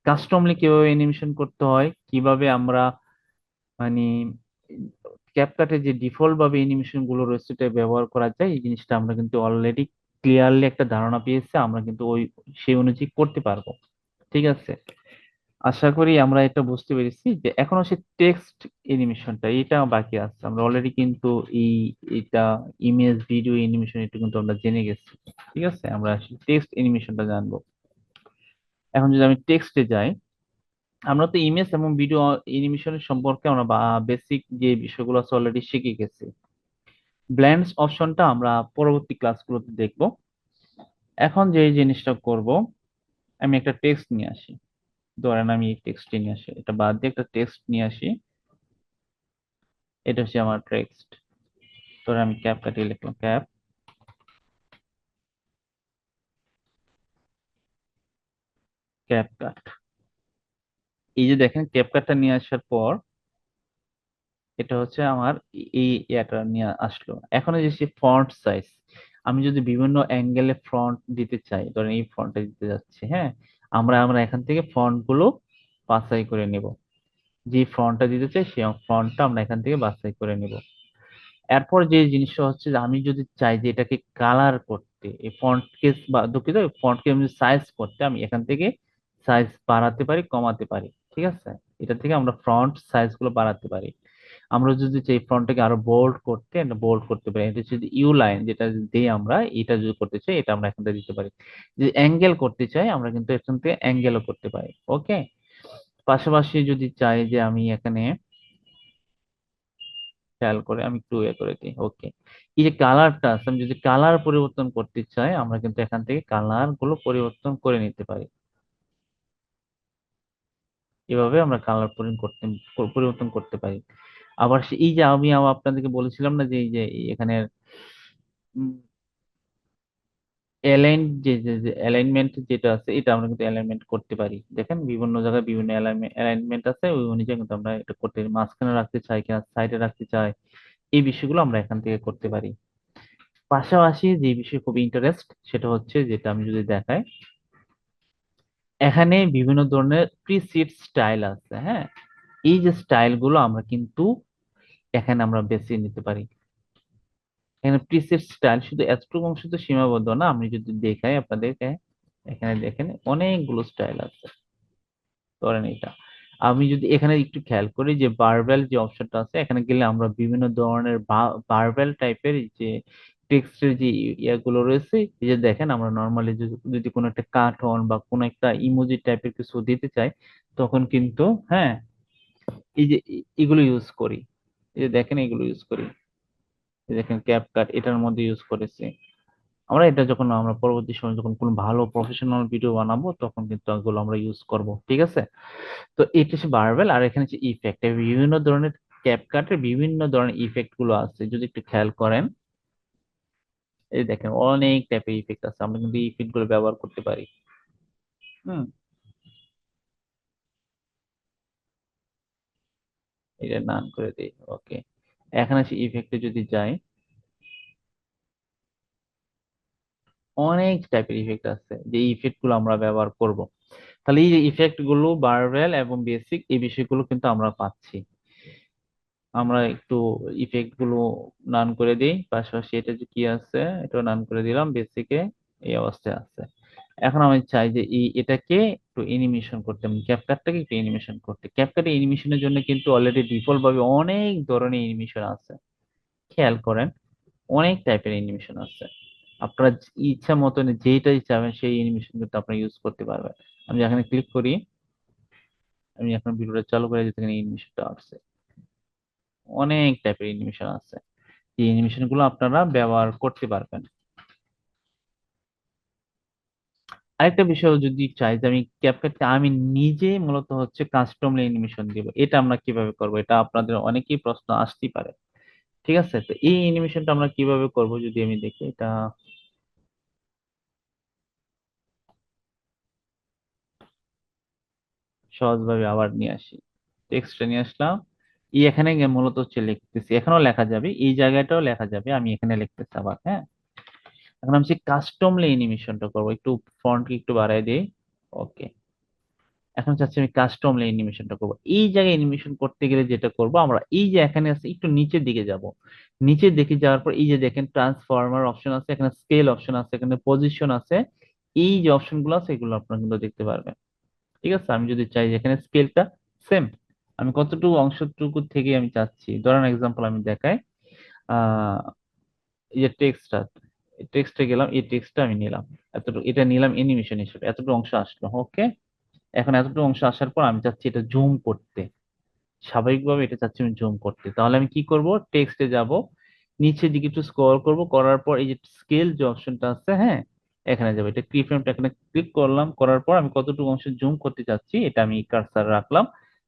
কাস্টমলি কিভাবে অ্যানিমেশন করতে হয়, কিভাবে আমরা মানে ক্যাপকাটে যে ডিফল্ট ভাবে অ্যানিমেশন গুলো রয়েছে সেটা ব্যবহার করা যায়, এই জিনিসটা আমরা কিন্তু অলরেডি ক্লিয়ারলি একটা ধারণা পেয়েছি। আমরা কিন্তু ওই সেই অনুযায়ী করতে পারবো, ঠিক আছে? আশা করি আমরা এটা বুঝতে পেরেছি যে এখনো সে টেক্সট এনিমেশনটা এটা বাকি আছে। আমরা অলরেডি কিন্তু এই এটা ইমেজ ভিডিও এনিমেশন এটা কিন্তু আমরা জেনে গেছি, ঠিক আছে? আমরা টেক্সট এনিমেশনটা জানবো। এখন যদি আমি টেক্সটে যাই, আমরা তো ইমেজ এবং ভিডিও এনিমেশনের সম্পর্কে আমরা বেসিক যে বিষয়গুলো আছে অলরেডি শিখে গেছি। ব্লেন্ডস অপশনটা আমরা পরবর্তী ক্লাসগুলোতে দেখবো। এখন যে জিনিসটা করব, আমি একটা টেক্সট নিয়ে আসি। ধরেন আমি এই টেক্সট নিয়ে আসি, এটা বাদ দিয়ে একটা টেক্সট নিয়ে আসি। এটা হচ্ছে আমার টেক্সট। ধরে আমি ক্যাপ কাটিয়ে লিখলাম ক্যাপ কাট। এই যে দেখেন ক্যাপ কাটটা নিয়ে আসার পর এটা হচ্ছে আমার এই ইয়াটা নিয়ে আসলো। এখন এই যে সে ফন্ট সাইজ, আমি যদি বিভিন্ন অ্যাঙ্গেলে ফন্ট দিতে চাই, ধরেন এই ফন্টটা দিতে যাচ্ছি, হ্যাঁ, আমরা আমরা এখান থেকে ফন্ট গুলো বাছাই করে নেব। যে ফন্টটা দিতে চাই সেই ফন্টটা আমরা এখান থেকে বাছাই করে নিব। এরপর যে জিনিসটা হচ্ছে যে আমি যদি চাই যে এটাকে কালার করতে, এই ফন্টকে বা দুঃখিত ফন্টকে আমি সাইজ করতে, আমি এখান থেকে সাইজ বাড়াতে পারি কমাতে পারি। ঠিক আছে, এটা থেকে আমরা ফ্রন্ট সাইজ গুলো বাড়াতে পারি। আমরা যদি চাই ফ্রন্টটাকে আরো বোল্ড করতে, বোল্ড করতে পারি। এটা যদি ইউ লাইন যেটা দিয়ে আমরা এটা যদি করতে চাই, এটা আমরা এখান থেকে দিতে পারি। যদি অ্যাঙ্গেল করতে চাই আমরা কিন্তু এখান থেকে অ্যাঙ্গেলও করতে পারি। ওকে, পাশাপাশি যদি চাই যে আমি এখানে খেয়াল করে আমি একটু করে দিই। ওকে, এই যে কালারটা আছে, আমি যদি কালার পরিবর্তন করতে চাই আমরা কিন্তু এখান থেকে কালার গুলো পরিবর্তন করে নিতে পারি। এভাবে আমরা কালার পরিবর্তন করতে পারি। আবার এই যে আমি আপনাদেরকে বলেছিলাম না যে এই যে এখানে অ্যালাইন যে অ্যালাইনমেন্ট যেটা আছে এটা আমরা কিন্তু অ্যালাইনমেন্ট করতে পারি। দেখেন বিভিন্ন জায়গায় বিভিন্ন অ্যালাইনমেন্ট আছে, ওই অনুযায়ী কিন্তু আমরা এটা করতে পারি। মাঝখানে রাখতে চাই কিনা সাইডে রাখতে চাই, এই বিষয়গুলো আমরা এখান থেকে করতে পারি। পাশাপাশি যে বিষয় খুব ইন্টারেস্ট সেটা হচ্ছে, যেটা আমি যদি দেখাই, এখানে বিভিন্ন ধরনের প্রিসেট স্টাইল আছে। হ্যাঁ, এই যে স্টাইল গুলো আমরা কিন্তু এখানে আমরা বেছে নিতে পারি। এখানে প্রিসেট স্টাইল শুধু এতটুকু অংশ তো সীমাবদ্ধ না, আমি যদি দেখাই আপনাদেরকে, এখানে দেখেন অনেকগুলো স্টাইল আছে। ধরেন এটা আমি যদি এখানে একটু খেয়াল করি যে বারবেল যে অপশনটা আছে, এখানে গেলে আমরা বিভিন্ন ধরনের বারবেল টাইপের যে টেক্সটের যে ইয়াগুলো রয়েছে, এই যে দেখেন আমরা নর্মালি যদি কোনো একটা কার্টুন বা কোনো একটা ইমোজি টাইপের কিছু দিতে চাই, তখন কিন্তু হ্যাঁ এই যে এগুলো ইউজ করি। এই যে দেখেন এগুলো ইউজ করি, এই দেখেন ক্যাপকাট এটার মধ্যে ইউজ করেছি আমরা। এটা যখন আমরা পরবর্তী সময় যখন কোনো ভালো প্রফেশনাল ভিডিও বানাবো তখন কিন্তু এগুলো আমরা ইউজ করব। ঠিক আছে, তো এটা হচ্ছে বারবেল। আর এখানে হচ্ছে ইফেক্ট, বিভিন্ন ধরনের ক্যাপকাটের বিভিন্ন ধরনের ইফেক্ট গুলো আছে, যদি একটু খেয়াল করেন। এই দেখেন অনেক টাইপের ইফেক্ট আছে, আমরা কিন্তু ইফেক্ট গুলো ব্যবহার করতে পারি। হুম, এটা নান করে দিই। ওকে, এখানে হচ্ছে ইফেক্টে যদি যাই, অনেক টাইপের ইফেক্ট আছে যে ইফেক্ট গুলো আমরা ব্যবহার করব। তাহলে এই যে ইফেক্ট গুলো বারবেল এবং বেসিক এই বিষয়গুলো কিন্তু আমরা পাচ্ছি। আমরা একটু ইফেক্ট গুলো নান করে দিই, পাশাপাশি এটা যে কি আছে এটা নান করে দিলাম বেসিকে, এই অবস্থায় আছে। এখন আমি চাই যে এটাকে একটু অ্যানিমেশন করতে, আমি ক্যাপকাটটাকে একটু অ্যানিমেশন করতে। ক্যাপকাটে অ্যানিমেশনের জন্য কিন্তু অলরেডি ডিফল্ট ভাবে অনেক ধরনের অ্যানিমেশন আছে। খেয়াল করেন অনেক টাইপের অ্যানিমেশন আছে, আপনার ইচ্ছা মতন যেটাই চাবেন সেই অ্যানিমেশন কিন্তু আপনি ইউজ করতে পারবেন। আমি এখানে ক্লিক করি, আমি এখন ভিডিওটা চালু করে যেতে অ্যানিমেশনটা আসছে। অনেক টাইপের অ্যানিমেশন আছে, এই অ্যানিমেশন গুলো আপনারা ব্যবহার করতে পারবেন। আরেকটা বিষয় যদি চাই যে আমি ক্যাপকাটকে আমি নিজে মূলত হচ্ছে কাস্টম অ্যানিমেশন দিব, এটা আমরা কিভাবে করব? এটা আপনাদের অনেকেই প্রশ্ন আসতেই পারে। ঠিক আছে, তো এই অ্যানিমেশনটা আমরা কিভাবে করব যদি আমি দেখি এটা সহজভাবে আবার নিয়ে আসি। টেক্সটটা নিয়ে আসলাম, এখানে গিয়ে মূলত হচ্ছে লিখতেছি, এখানেও লেখা যাবে এই জায়গাটাও লেখা যাবে, আমি এখানে লিখতেছি আবার। হ্যাঁ, এখন আমি কাস্টম অ্যানিমেশনটা করবো, একটু ফন্টকে একটু বাড়াই দিই। ওকে, এখন চাচ্ছি আমি কাস্টম অ্যানিমেশনটা করবো। এই জায়গায় অ্যানিমেশন করতে গেলে যেটা করব, আমরা এই যে এখানে আছে একটু নিচের দিকে যাব। নিচের দিকে যাওয়ার পর এই যে দেখেন ট্রান্সফরমার অপশন আছে, এখানে স্কেল অপশন আছে, এখানে পজিশন আছে। এই যে অপশন গুলো আছে এগুলো আপনারা কিন্তু দেখতে পারবেন। ঠিক আছে, আমি যদি চাই যে এখানে স্কেলটা সেম, আমি কতটুকু অংশটুকু থেকে আমি চাচ্ছি, ধরেন এক্সাম্পল আমি দেখাই। আহ এই যে টেক্সটটা, টেক্সটে গেলাম, এই টেক্সটটা আমি নিলাম, এতটুকু এটা নিলাম অ্যানিমেশন হিসেবে, এতটুকু অংশ আসলো। ওকে, এখন এতটুকু অংশ আসার পর আমি চাচ্ছি এটা জুম করতে, স্বাভাবিকভাবে এটা চাচ্ছি আমি জুম করতে। তাহলে আমি কি করব, টেক্সটে যাব, নিচের দিকে একটু স্ক্রল করব, করার পর এই যে স্কেল যে অপশনটা আছে, হ্যাঁ এখানে যাবো, এটা কি ফ্রেমটা এখানে ক্লিক করলাম, করার পর আমি কতটুকু অংশ জুম করতে চাচ্ছি এটা আমি কার্সার রাখলাম।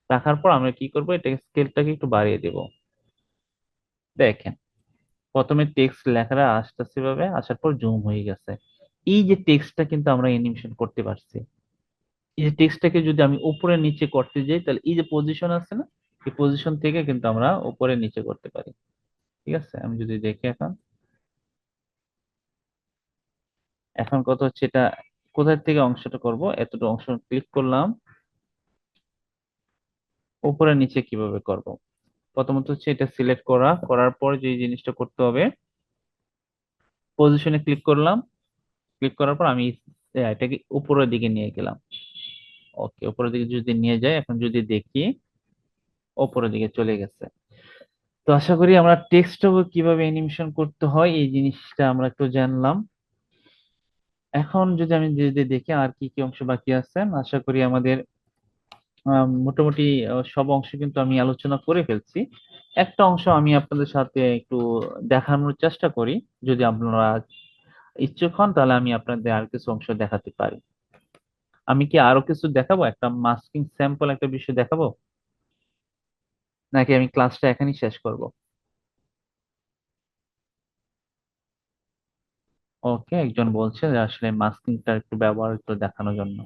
রাখার পর আমরা কি করব, এটা স্কেলটাকে একটু বাড়িয়ে দেব। দেখেন প্রথমে টেক্সট লেখাটা আসতেছে ভাবে, আসার পর জুম হয়ে গেছে। এই যে টেক্সটটা কিন্তু আমরা অ্যানিমেশন করতে পারছি। এই যে টেক্সটটাকে যদি আমি উপরে নিচে করতে যাই, তাহলে এই যে পজিশন আছে না, এই পজিশন থেকে কিন্তু আমরা উপরে নিচে করতে পারি। ঠিক আছে, আমি যদি দেখি এখন, এখন কথা হচ্ছে এটা কোথায় থেকে অংশটা করব, এতটুকু অংশ ক্লিক করলাম, উপরে নিচে কিভাবে করব? প্রথমত হচ্ছে এটা সিলেক্ট করার পর যে জিনিসটা করতে হবে, পজিশনে ক্লিক করলাম। ক্লিক করার পর আমি এটাকে উপরের দিকে নিয়ে গেলাম। ওকে, উপরের দিকে যদি নিয়ে যাই, এখন যদি দেখি উপরের দিকে চলে গেছে। তো আশা করি আমরা টেক্সটও কিভাবে অ্যানিমেশন করতে হয় এই জিনিসটা আমরা একটু জানলাম। এখন যদি দেখি আর কি কি অংশ বাকি আছে, আশা করি আমাদের মোটামুটি সব অংশ কিন্তু আমি আলোচনা করে ফেলছি। একটা অংশ আমি আপনাদের সাথে একটু দেখানোর চেষ্টা করি। যদি আপনারা ইচ্ছুক হন তাহলে আমি আপনাদের আর কিছু অংশ দেখাতে পারি। আমি কি আরো কিছু দেখাবো, একটা মাস্কিং স্যাম্পল একটা বিষয় দেখাবো, নাকি আমি ক্লাসটা এখানেই শেষ করব? ওকে, একজন বলছে যে আসলে মাস্কিংটা একটু ব্যবহার একটু দেখানোর জন্য।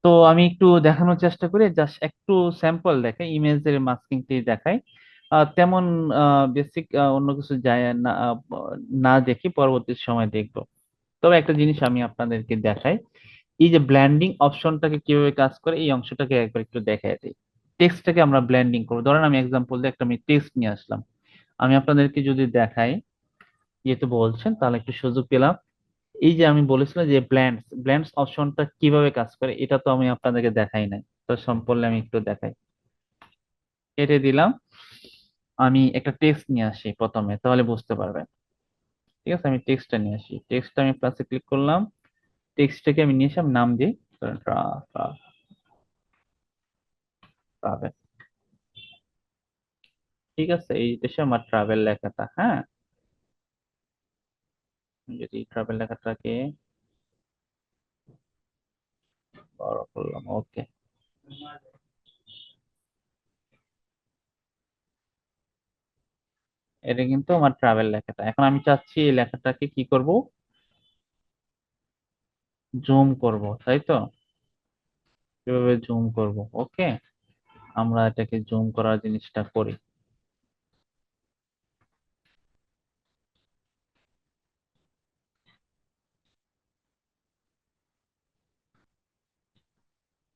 তো আমি একটু দেখানোর চেষ্টা করি, জাস্ট একটু স্যাম্পল দেখাই, ইমেজের মাস্কিংটি দেখাই। তেমন বেসিক অন্য কিছু যায় না, না দেখি পরবর্তী সময় দেখবো। তবে একটা জিনিস আমি আপনাদেরকে দেখাই, এই যে ব্ল্যান্ডিং অপশনটাকে কিভাবে কাজ করে এই অংশটাকে একবার একটু দেখাই দিই। টেক্সটটাকে আমরা ব্ল্যান্ডিং করবো, ধরেন আমি এক্সাম্পল দিয়ে একটা আমি টেক্সট নিয়ে আসলাম। আমি আপনাদেরকে যদি দেখাই, যেহেতু বলছেন তাহলে একটু সুযোগ পেলাম। এই যে আমি বলেছিলাম যে ব্ল্যান্ডস অপশনটা কিভাবে কাজ করে, এটা তো আমি আপনাদেরকে দেখাই নাই। তো সম্পর্কে আমি একটু দেখাই। কেটে দিলাম। আমি একটা টেক্সট নিয়ে আসি প্রথমে, তাহলে বুঝতে পারবেন। ঠিক আছে, আমি টেক্সটটা নিয়ে আসি, টেক্সটটা আমি প্লাসে ক্লিক করলাম। টেক্সটটাকে আমি নিয়ে এসে আমি নাম দিই, ধরেন ট্রাভেল। ঠিক আছে, এই দেশে আমার ট্রাভেল লেখাটা, হ্যাঁ, যদি ট্রাভেল লেখাটাকে বড় করলাম। ওকে, এটা কিন্তু আমার ট্রাভেল লেখাটা। এখন আমি চাচ্ছি এই লেখাটাকে কি করব, জুম করব, তাই তো? কিভাবে জুম করব? ওকে, আমরা এটাকে জুম করার জিনিসটা করি।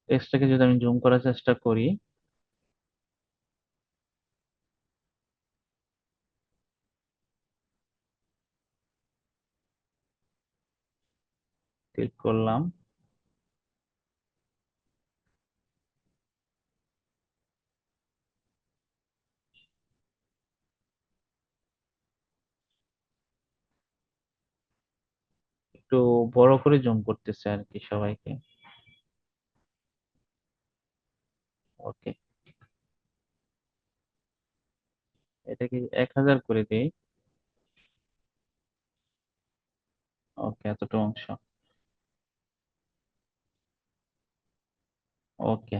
টেক্সটটাকে যদি আমি জুম করার চেষ্টা করি, ক্লিক করলাম। একটু বড় করে জুম করতেছে আর কি সবাইকে। ওকে, এটাকে 1000 করে দিই। ওকে, এতটুকু অংশ। ওকে,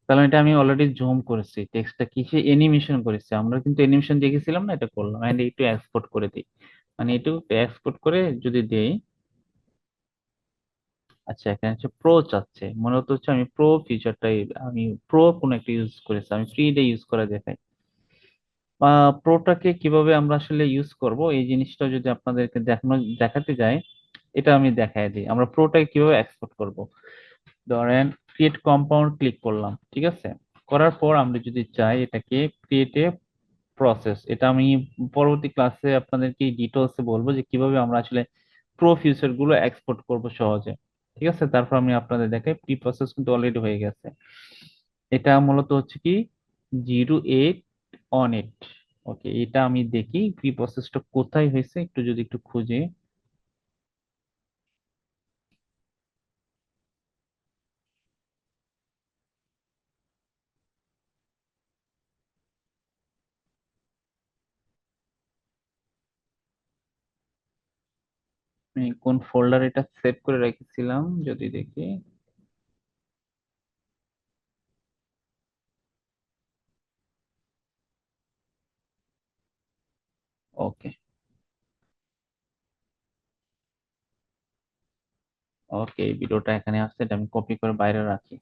তাহলে এটা আমি অলরেডি জুম করেছি, টেক্সটটা কিসে অ্যানিমেশন করেছি, আমরা কিন্তু অ্যানিমেশন দেখেছিলাম না, এটা করলাম। এন্ড একটু এক্সপোর্ট করে দিই, মানে একটু এক্সপোর্ট করে যদি দেই। আচ্ছা, এখানে হচ্ছে প্রো চাচ্ছে, মূলত হচ্ছে আমি প্রো ফিচারটাই, আমি প্রো কোন একটা ইউজ করেছি, আমি ফ্রি ডে ইউজ করে দেখাই। প্রোটাকে কিভাবে আমরা আসলে ইউজ করব এই জিনিসটা যদি আপনাদেরকে দেখাতে যাই, এটা আমি দেখাই দিই আমরা প্রোটাকে কিভাবে এক্সপোর্ট করব। ধরেন ক্রিয়েট কম্পাউন্ড ক্লিক করলাম, ঠিক আছে। করার পর আমরা যদি চাই এটাকে ক্রিয়েট এ প্রসেস, এটা আমি পরবর্তী ক্লাসে আপনাদেরকে ডিটেলসে বলবো যে কিভাবে আমরা আসলে প্রো ফিচার গুলো এক্সপোর্ট করব সহজে। ঠিক আছে, তারপর আমি আপনাদের দেখাই প্রি প্রসেস কিন্তু অলরেডি হয়ে গেছে। এটা মূলত হচ্ছে কি 08 on 8। ওকে, এটা আমি দেখি প্রি প্রসেসটা কোথায় হয়েছে, একটু যদি একটু খুঁজে। আমি কোন ফোল্ডার এটা সেভ করে রেখেছিলাম যদি দেখি। ওকে, ওকে, এই ভিডিওটা এখানে আসছে, এটা আমি কপি করে বাইরে রাখি।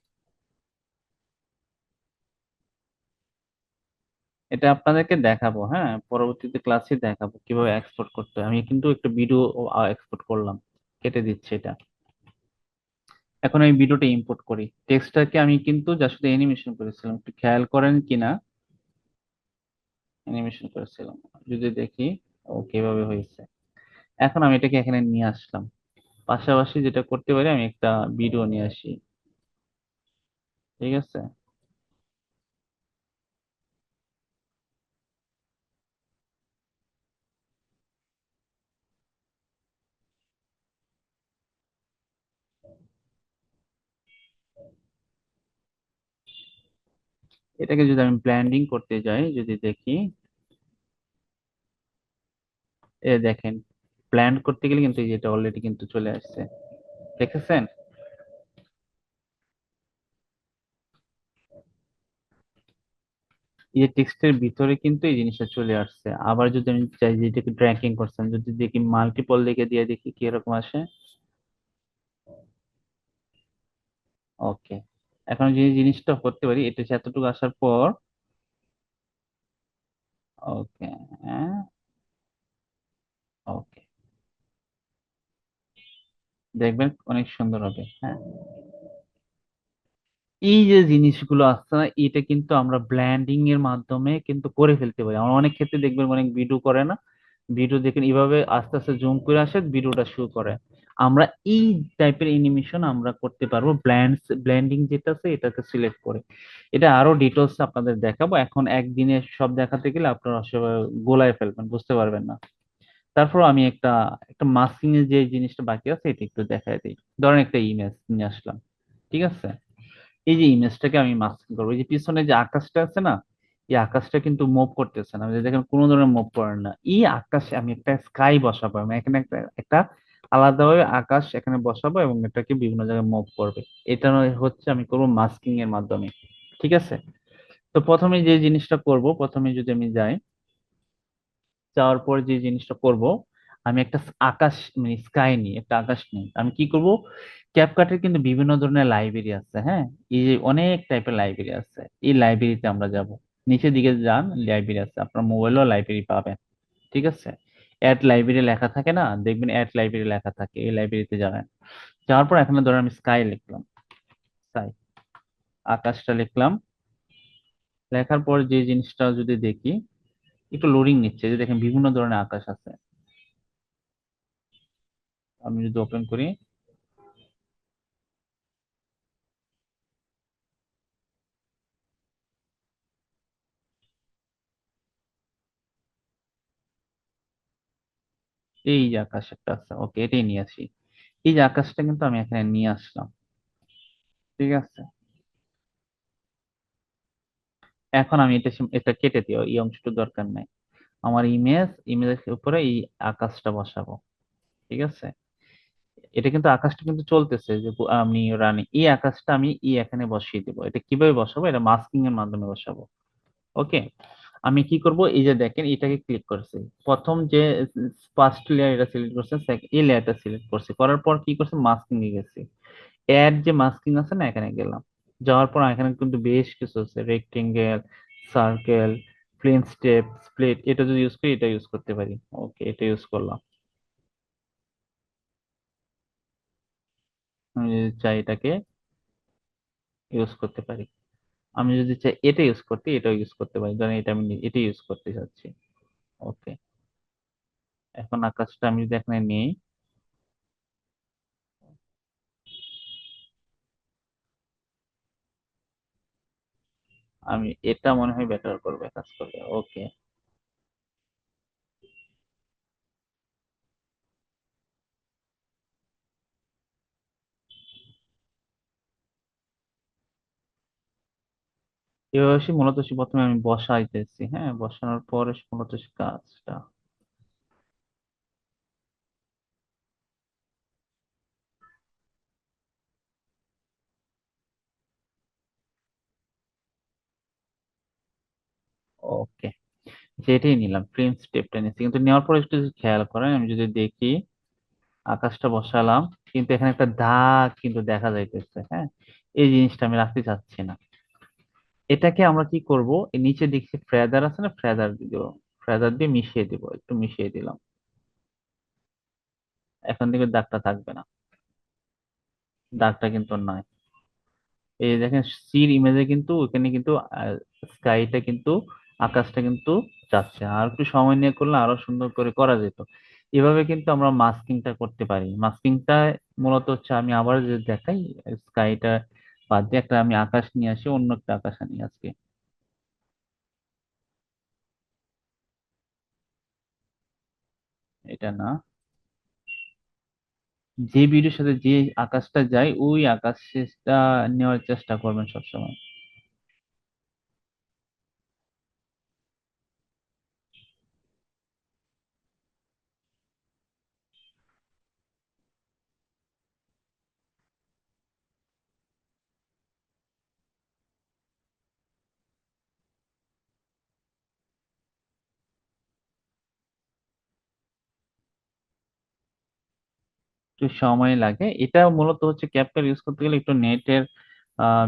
এটা আপনাদেরকে দেখাবো, হ্যাঁ, পরবর্তীতে ক্লাসে দেখাবো কিভাবে এক্সপোর্ট করতে হয়। আমি কিন্তু একটা ভিডিও এক্সপোর্ট করলাম, কেটে দিচ্ছি এটা। এখন আমি ভিডিওটা ইম্পোর্ট করি, টেক্সটটাকে আমি কিন্তু যা শুধু অ্যানিমেশন করেছিলাম, একটু খেয়াল করেন কিনা। অ্যানিমেশন করেছিলাম, যদি দেখি ওকে এভাবে হয়েছে। এখন আমি এটাকে এখানে নিয়ে আসলাম। পাশাপাশি যেটা করতে পারি, আমি একটা ভিডিও নিয়ে আসি। ঠিক আছে, এটাকে যদি আমি ব্ল্যান্ডিং করতে যাই, যদি দেখি, এ দেখেন, ব্ল্যান্ড করতে গেলে কিন্তু এই যেটা অলরেডি কিন্তু চলে আসছে, দেখেছেন? এই যে টেক্সটের ভিতরে কিন্তু এই জিনিসটা চলে আসছে। আবার যদি আমি চাই যে এটাকে ড্র্যাগিং করছেন, যদি দেখি মাল্টিপল লিখে দিয়ে দেখি কি এরকম আসে। ওকে, এখন যে জিনিসটা করতে পারি, এটা হচ্ছে এতটুকু আসার পর, ওকে, হ্যাঁ, ওকে, দেখবেন অনেক সুন্দর হবে। হ্যাঁ, এই যে জিনিসগুলো আসছে না, এটা কিন্তু আমরা ব্ল্যান্ডিং এর মাধ্যমে কিন্তু করে ফেলতে পারি। আমরা অনেক ক্ষেত্রে দেখবেন অনেক ভিডিও করে না, ভিডিও দেখেন এইভাবে আস্তে আস্তে জুম করে আসে, ভিডিওটা শুরু করে। আমরা এই টাইপের অ্যানিমেশন আমরা করতে পারবো ব্ল্যান্ডিং যেটা আছে এটাকে সিলেক্ট করে। এটা আরো ডিটেলস আপনাদের দেখাবো, এখন একদিনে সব দেখাতে গেলে আপনারা আসলে গোলায় ফেলবেন, বুঝতে পারবেন না। তারপর আমি একটা একটা মাস্কিং এর যে জিনিসটা বাকি আছে এটা একটু দেখাই দিই। ধরেন একটা ইমেজ নিয়ে আসলাম, ঠিক আছে? এই যে ইমেজটাকে আমি মাস্কিং করবো, এই যে পিছনে যে আকাশটা আছে না, এই আকাশটা কিন্তু মুভ করতেছে না, দেখেন কোনো ধরনের মুভ করে না। এই আকাশে আমি একটা স্কাই বসাবো, আমি এখানে একটা একটা আলাদাভাবে আকাশ এখানে বসাবো এবং এটাকে বিভিন্ন জায়গায় মুভ করবে। এটা হচ্ছে আমি করবো মাস্কিং এর মাধ্যমে। ঠিক আছে, তো প্রথমে যে জিনিসটা করব, প্রথমে যদি আমি যাই, যাওয়ার পর যে জিনিসটা করব, আমি একটা আকাশ মানে স্কাই নিয়ে একটা আকাশ নিই, আমি কি করব, ক্যাপকাটের কিন্তু বিভিন্ন ধরনের লাইব্রেরি আছে, হ্যাঁ, এই যে অনেক টাইপের লাইব্রেরি আছে, এই লাইব্রেরিতে আমরা যাব। নিচের দিকে যান, লাইব্রেরি আছে, আপনার মোবাইলেও লাইব্রেরি পাবেন। ঠিক আছে, অ্যাড লাইব্রেরি লেখা থাকে না, দেখবেন অ্যাড লাইব্রেরি লেখা থাকে, এই লাইব্রেরিতে যাবেন। যাওয়ার পর এখানে ধরেন আমি স্কাই লিখলাম, স্কাই, আকাশটা লিখলাম। লেখার পর যে জিনিসটা যদি দেখি, একটু লোডিং নিচ্ছে, যে দেখেন বিভিন্ন ধরনের আকাশ আছে। আমি যদি ওপেন করি, এই যে আকাশ একটা আছে, ওকে, এটাই নিয়ে আসি। এই যে আকাশটা কিন্তু আমি এখানে নিয়ে আসলাম। ঠিক আছে, এখন আমি এটা কেটে দিও, এই অংশটা দরকার নাই। আমার ইমেজের উপরে এই আকাশটা বসাবো। ঠিক আছে, এটা কিন্তু আকাশটা কিন্তু চলতেছে, যে আমি রানি, এই আকাশটা আমি এখানে বসিয়ে দেবো। এটা কিভাবে বসাবো, এটা মাস্কিং এর মাধ্যমে বসাবো। ওকে, আমি কি করব, এই যে দেখেন এটাকে ক্লিক করছি, প্রথম যে ফার্স্ট লেয়ার এটা সিলেক্ট করছে, এই লেয়ারটা সিলেক্ট করছি, করার পর কি করছে, মাস্কিং এ গেছি, এড যে মাস্কিং আছে না, এখানে গেলাম। যাওয়ার পর এখানে কিন্তু বেশ কিছু আছে, rectangle, circle, plane step, split, এটা যদি ইউজ করি এটা ইউজ করতে পারি। ওকে, এটা ইউজ করলাম। আমি যদি চাই এটাকে ইউজ করতে পারি, আমি যদি চাই এটা ইউজ করতে, এটাও ইউজ করতে পারি, ধরেন এটা আমি এটা ইউজ করতে চাচ্ছি। ওকে, এখন আকাশটা আমি যদি এখানে নিই, আমি এটা মনে হয় বেটার করবে, কাজ করবে। ওকে, এভাবে মূলত প্রথমে আমি বসাইতেছি, হ্যাঁ, বসানোর পরে মূলত কাজটা। ওকে, যেটাই নিলাম, প্রিন্ট স্টেপটা নিচ্ছি, কিন্তু নেওয়ার পরে একটু যদি খেয়াল করেন, আমি যদি দেখি আকাশটা বসালাম, কিন্তু এখানে একটা দাগ কিন্তু দেখা যাইতেছে, হ্যাঁ, এই জিনিসটা আমি রাখতে চাচ্ছি না। এটাকে আমরা কি করব, এই নিচে দেখছি ফ্রেদার আছে না, ফ্রেদার দিয়ে দেবো, ফ্রেদার দিয়ে মিশিয়ে দিব, একটু মিশিয়ে দিলাম। এখন থেকে দাগটা থাকবে না। দাগটা কিন্তু নাই। এই যে দেখেন সির ইমেজে কিন্তু ওখানে কিন্তু স্কাইটা কিন্তু, আকাশটা কিন্তু যাচ্ছে। আর একটু সময় নিয়ে করলে আরো সুন্দর করে করা যেত। এভাবে কিন্তু আমরা মাস্কিংটা করতে পারি। মাস্কিংটা মূলত হচ্ছে, আমি আবার যে দেখাই, স্কাইটা বাদ দিয়ে একটা আমি আকাশ নিয়ে আসি, অন্য একটা আকাশ আনি আজকে। এটা না, যে ভিডিওর সাথে যে আকাশটা যায় ওই আকাশটা নেওয়ার চেষ্টা করবেন সবসময়। একটু সময় লাগে। এটা মূলত হচ্ছে ক্যাপকাট ইউজ করতে গেলে একটু নেটের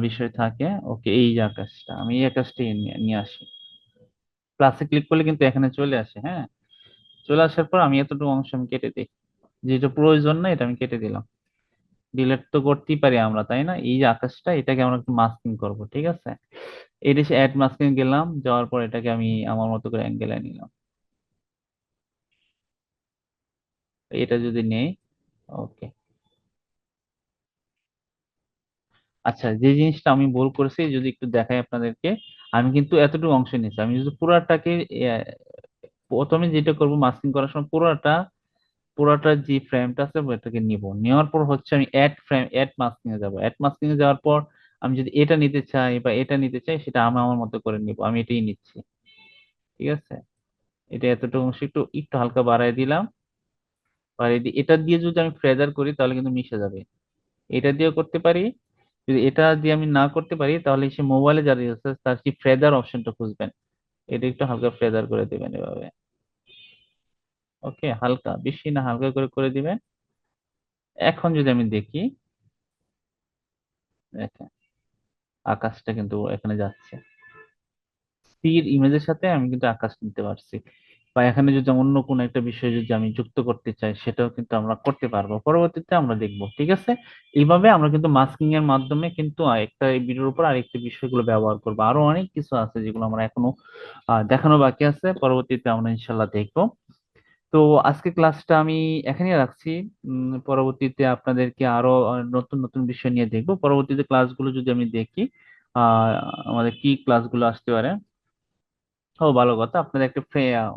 বিষয় থাকে। ওকে, এই যে আকাশটা, আমি এই আকাশটা নিয়ে নিয়ে আসি। প্লাসে ক্লিক করলে কিন্তু এখানে চলে আসে। হ্যাঁ, চলে আসার পর আমি এতটুকু অংশ আমি কেটে দিই, যেটা প্রয়োজন না এটা আমি কেটে দিলাম। ডিলেট তো করতেই পারি আমরা, তাই না? এই যে আকাশটা, এটাকে আমরা একটু মাস্কিং করব, ঠিক আছে? এটা সে অ্যাড মাস্কিং গেলাম, যাওয়ার পর এটাকে আমি আমার মতো করে অ্যাঙ্গেলে নিলাম। এটা যদি নেই, ওকে। আচ্ছা, যে জিনিসটা আমি ভুল করেছি যদি একটু দেখাই আপনাদেরকে, আমি কিন্তু এতটুকু অংশ নিয়েছি। আমি যদি পুরাটাকে আহ, প্রথমে যেটা করব মাস্কিং করার সময় পুরাটা যে ফ্রেমটা আছে ওটাকে নিব, নেওয়ার পর হচ্ছে আমি অ্যাড ফ্রেম, অ্যাড মাস্কিং এ যাবো। অ্যাড মাস্কিং এ যাওয়ার পর আমি যদি এটা নিতে চাই বা এটা নিতে চাই, সেটা আমি আমার মতো করে নিব। আমি এটাই নিচ্ছি, ঠিক আছে? এটা এতটুকু অংশ একটু একটু হালকা বাড়ায় দিলাম। বাড়িয়ে দিয়ে এটা দিয়ে যদি আমি ফ্রেজার করি তাহলে কিন্তু মিশে যাবে। এটা দিয়েও করতে পারি। যদি এটা দিয়ে আমি না করতে পারি, তাহলে সে মোবাইলে যারা আছে তার কি ফ্রেজার অপশনটা খুঁজবেন। এটা একটু হালকা ফ্রেজার করে দিবেন এভাবে। ওকে, হালকা, বেশি না, হালকা করে করে দিবেন। এখন যদি আমি দেখি, দেখেন আকাশটা কিন্তু এখানে যাচ্ছে। স্থির ইমেজের সাথে আমি কিন্তু আকাশ নিতে পারছি। বা এখানে যদি অন্য কোনো একটা বিষয় যদি আমি যুক্ত করতে চাই, সেটাও কিন্তু আমরা করতে পারবো, পরবর্তীতে আমরা দেখবো, ঠিক আছে? এইভাবে আমরা কিন্তু মাস্কিং এর মাধ্যমে কিন্তু একটা এই ভিডিওর উপর আরেকটা বিষয়গুলো ব্যবহার করবো। আরো অনেক কিছু আছে যেগুলো আমরা এখনো দেখানো বাকি আছে, পরবর্তীতে আমরা ইনশাল্লাহ দেখবো। তো আজকে ক্লাসটা আমি এখানেই রাখছি। পরবর্তীতে আপনাদেরকে আরো নতুন নতুন বিষয় নিয়ে দেখবো। পরবর্তীতে ক্লাসগুলো যদি আমি দেখি, আহ আমাদের কি ক্লাসগুলো আসতে পারে। ও, ভালো কথা, আপনাদের একটা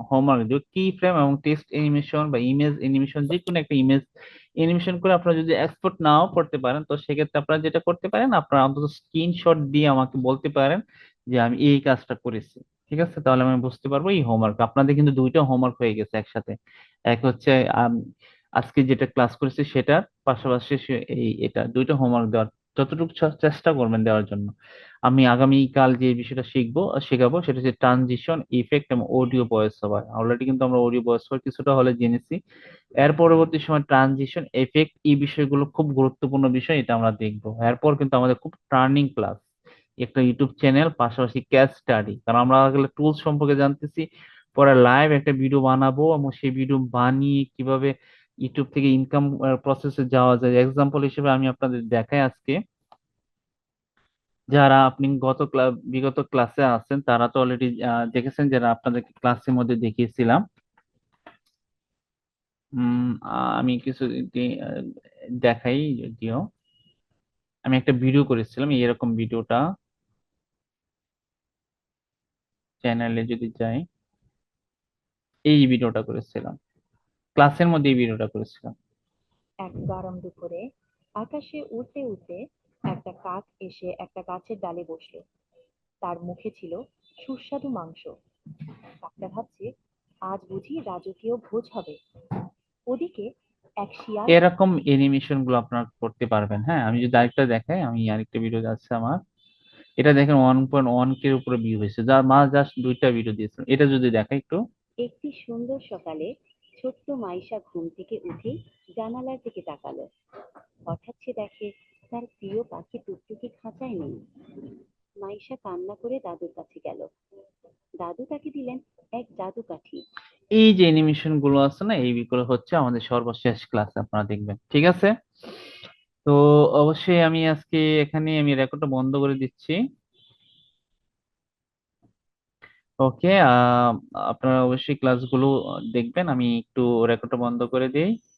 হোমওয়ার্ক দিব, কি ফ্রেম এবং টেক্সট অ্যানিমেশন বা ইমেজ অ্যানিমেশন, যে কোনো একটা ইমেজ অ্যানিমেশন করে আপনারা যদি এক্সপোর্ট নাও করতে পারেন, তো সেক্ষেত্রে আপনারা যেটা করতে পারেন, আপনারা অন্তত স্ক্রিনশট দিয়ে আমাকে বলতে পারেন যে আমি এই কাজটা করেছি। ঠিক আছে? তাহলে আমি বুঝতে পারবো এই হোমওয়ার্ক আপনাদের কিন্তু দুইটা হোমওয়ার্ক হয়ে গেছে একসাথে। এক হচ্ছে আম, আজকে যেটা ক্লাস করেছি সেটার পাশাপাশি এই এটা দুইটা হোমওয়ার্ক দেওয়ার যতটুকু চেষ্টা করবেন দেওয়ার জন্য। আমি আগামীকাল যে বিষয়টা শেখাবো সেটা হচ্ছে ট্রানজিশন, ইফেক্ট এবং অডিও ভয়েস ওভার। অলরেডি কিন্তু আমরা অডিও ভয়েস ওভার কিছুটা হলে জেনেছি। এর পরবর্তী সময় ট্রানজিশন, এফেক্ট, এই বিষয়গুলো খুব গুরুত্বপূর্ণ বিষয়, এটা আমরা দেখবো। এরপর কিন্তু আমাদের খুব টার্নিং ক্লাস, একটা ইউটিউব চ্যানেল, পাশাপাশি ক্যাস স্টাডি, কারণ আমরা আসলে টুলস সম্পর্কে জানতেছি। পরে লাইভ একটা ভিডিও বানাবো এবং সেই ভিডিও বানিয়ে কিভাবে ইউটিউব থেকে ইনকাম প্রসেসে যাওয়া যায়, এক্সাম্পল হিসেবে আমি আপনাদের দেখাই আজকে। যারা আপনি বিগত ক্লাসে আছেন তারা তো অলরেডি দেখেছেন, যারা আপনাদেরকে ক্লাসের মধ্যে দেখিয়েছিলাম। আমি কিছু দেখাই যদিও। আমি একটা ভিডিও করেছিলাম, এরকম ভিডিওটা চ্যানেলে যদি যাই, এই ভিডিওটা করেছিলাম, ক্লাসের মধ্যে এই ভিডিওটা করেছিলাম। এক গরম দুপুরে আকাশে উড়তে উড়তে একটা কাক এসে একটা গাছের ডালে বসলো। তার মুখে ছিল সুস্বাদু মাংস। কাকটা ভাবছে, আজ বুঝি রাজকীয় ভোজ হবে। ওদিকে এক শিয়াল। এরকম এনিমেশন গুলো আপনারা করতে পারবেন। হ্যাঁ, আমি যদি আরেকটা দেখাই, আমি আরেকটা ভিডিও যাচ্ছে আমার। এটা দেখেন 1.1 কে উপরে ভিউ হয়েছে, যা মা জাস্ট দুইটা ভিডিও দিয়েছিল। এটা যদি দেখাই একটু। একটি সুন্দর সকালে ছোট্ট মাইশা ঘুম থেকে উঠে জানালার দিকে তাকালো। হঠাৎ সে দেখে তার প্রিয় পাখি টুকটুকি খাঁচায় নেই। মাইশা কান্না করে দাদুর কাছে গেল। দাদু তাকে দিলেন এক জাদু কাঠি। এই যে অ্যানিমেশন গুলো আছে না, এইগুলো হচ্ছে আমাদের সর্বশেষ ক্লাসে আপনারা দেখবেন, ঠিক আছে? তো অবশ্যই আমি আজকে এখানে আমি রেকর্ডটা বন্ধ করে দিচ্ছি। ওকে। আপনারা অবশ্যই ক্লাসগুলো দেখবেন, আমি একটু রেকর্ডটা বন্ধ করে দিই।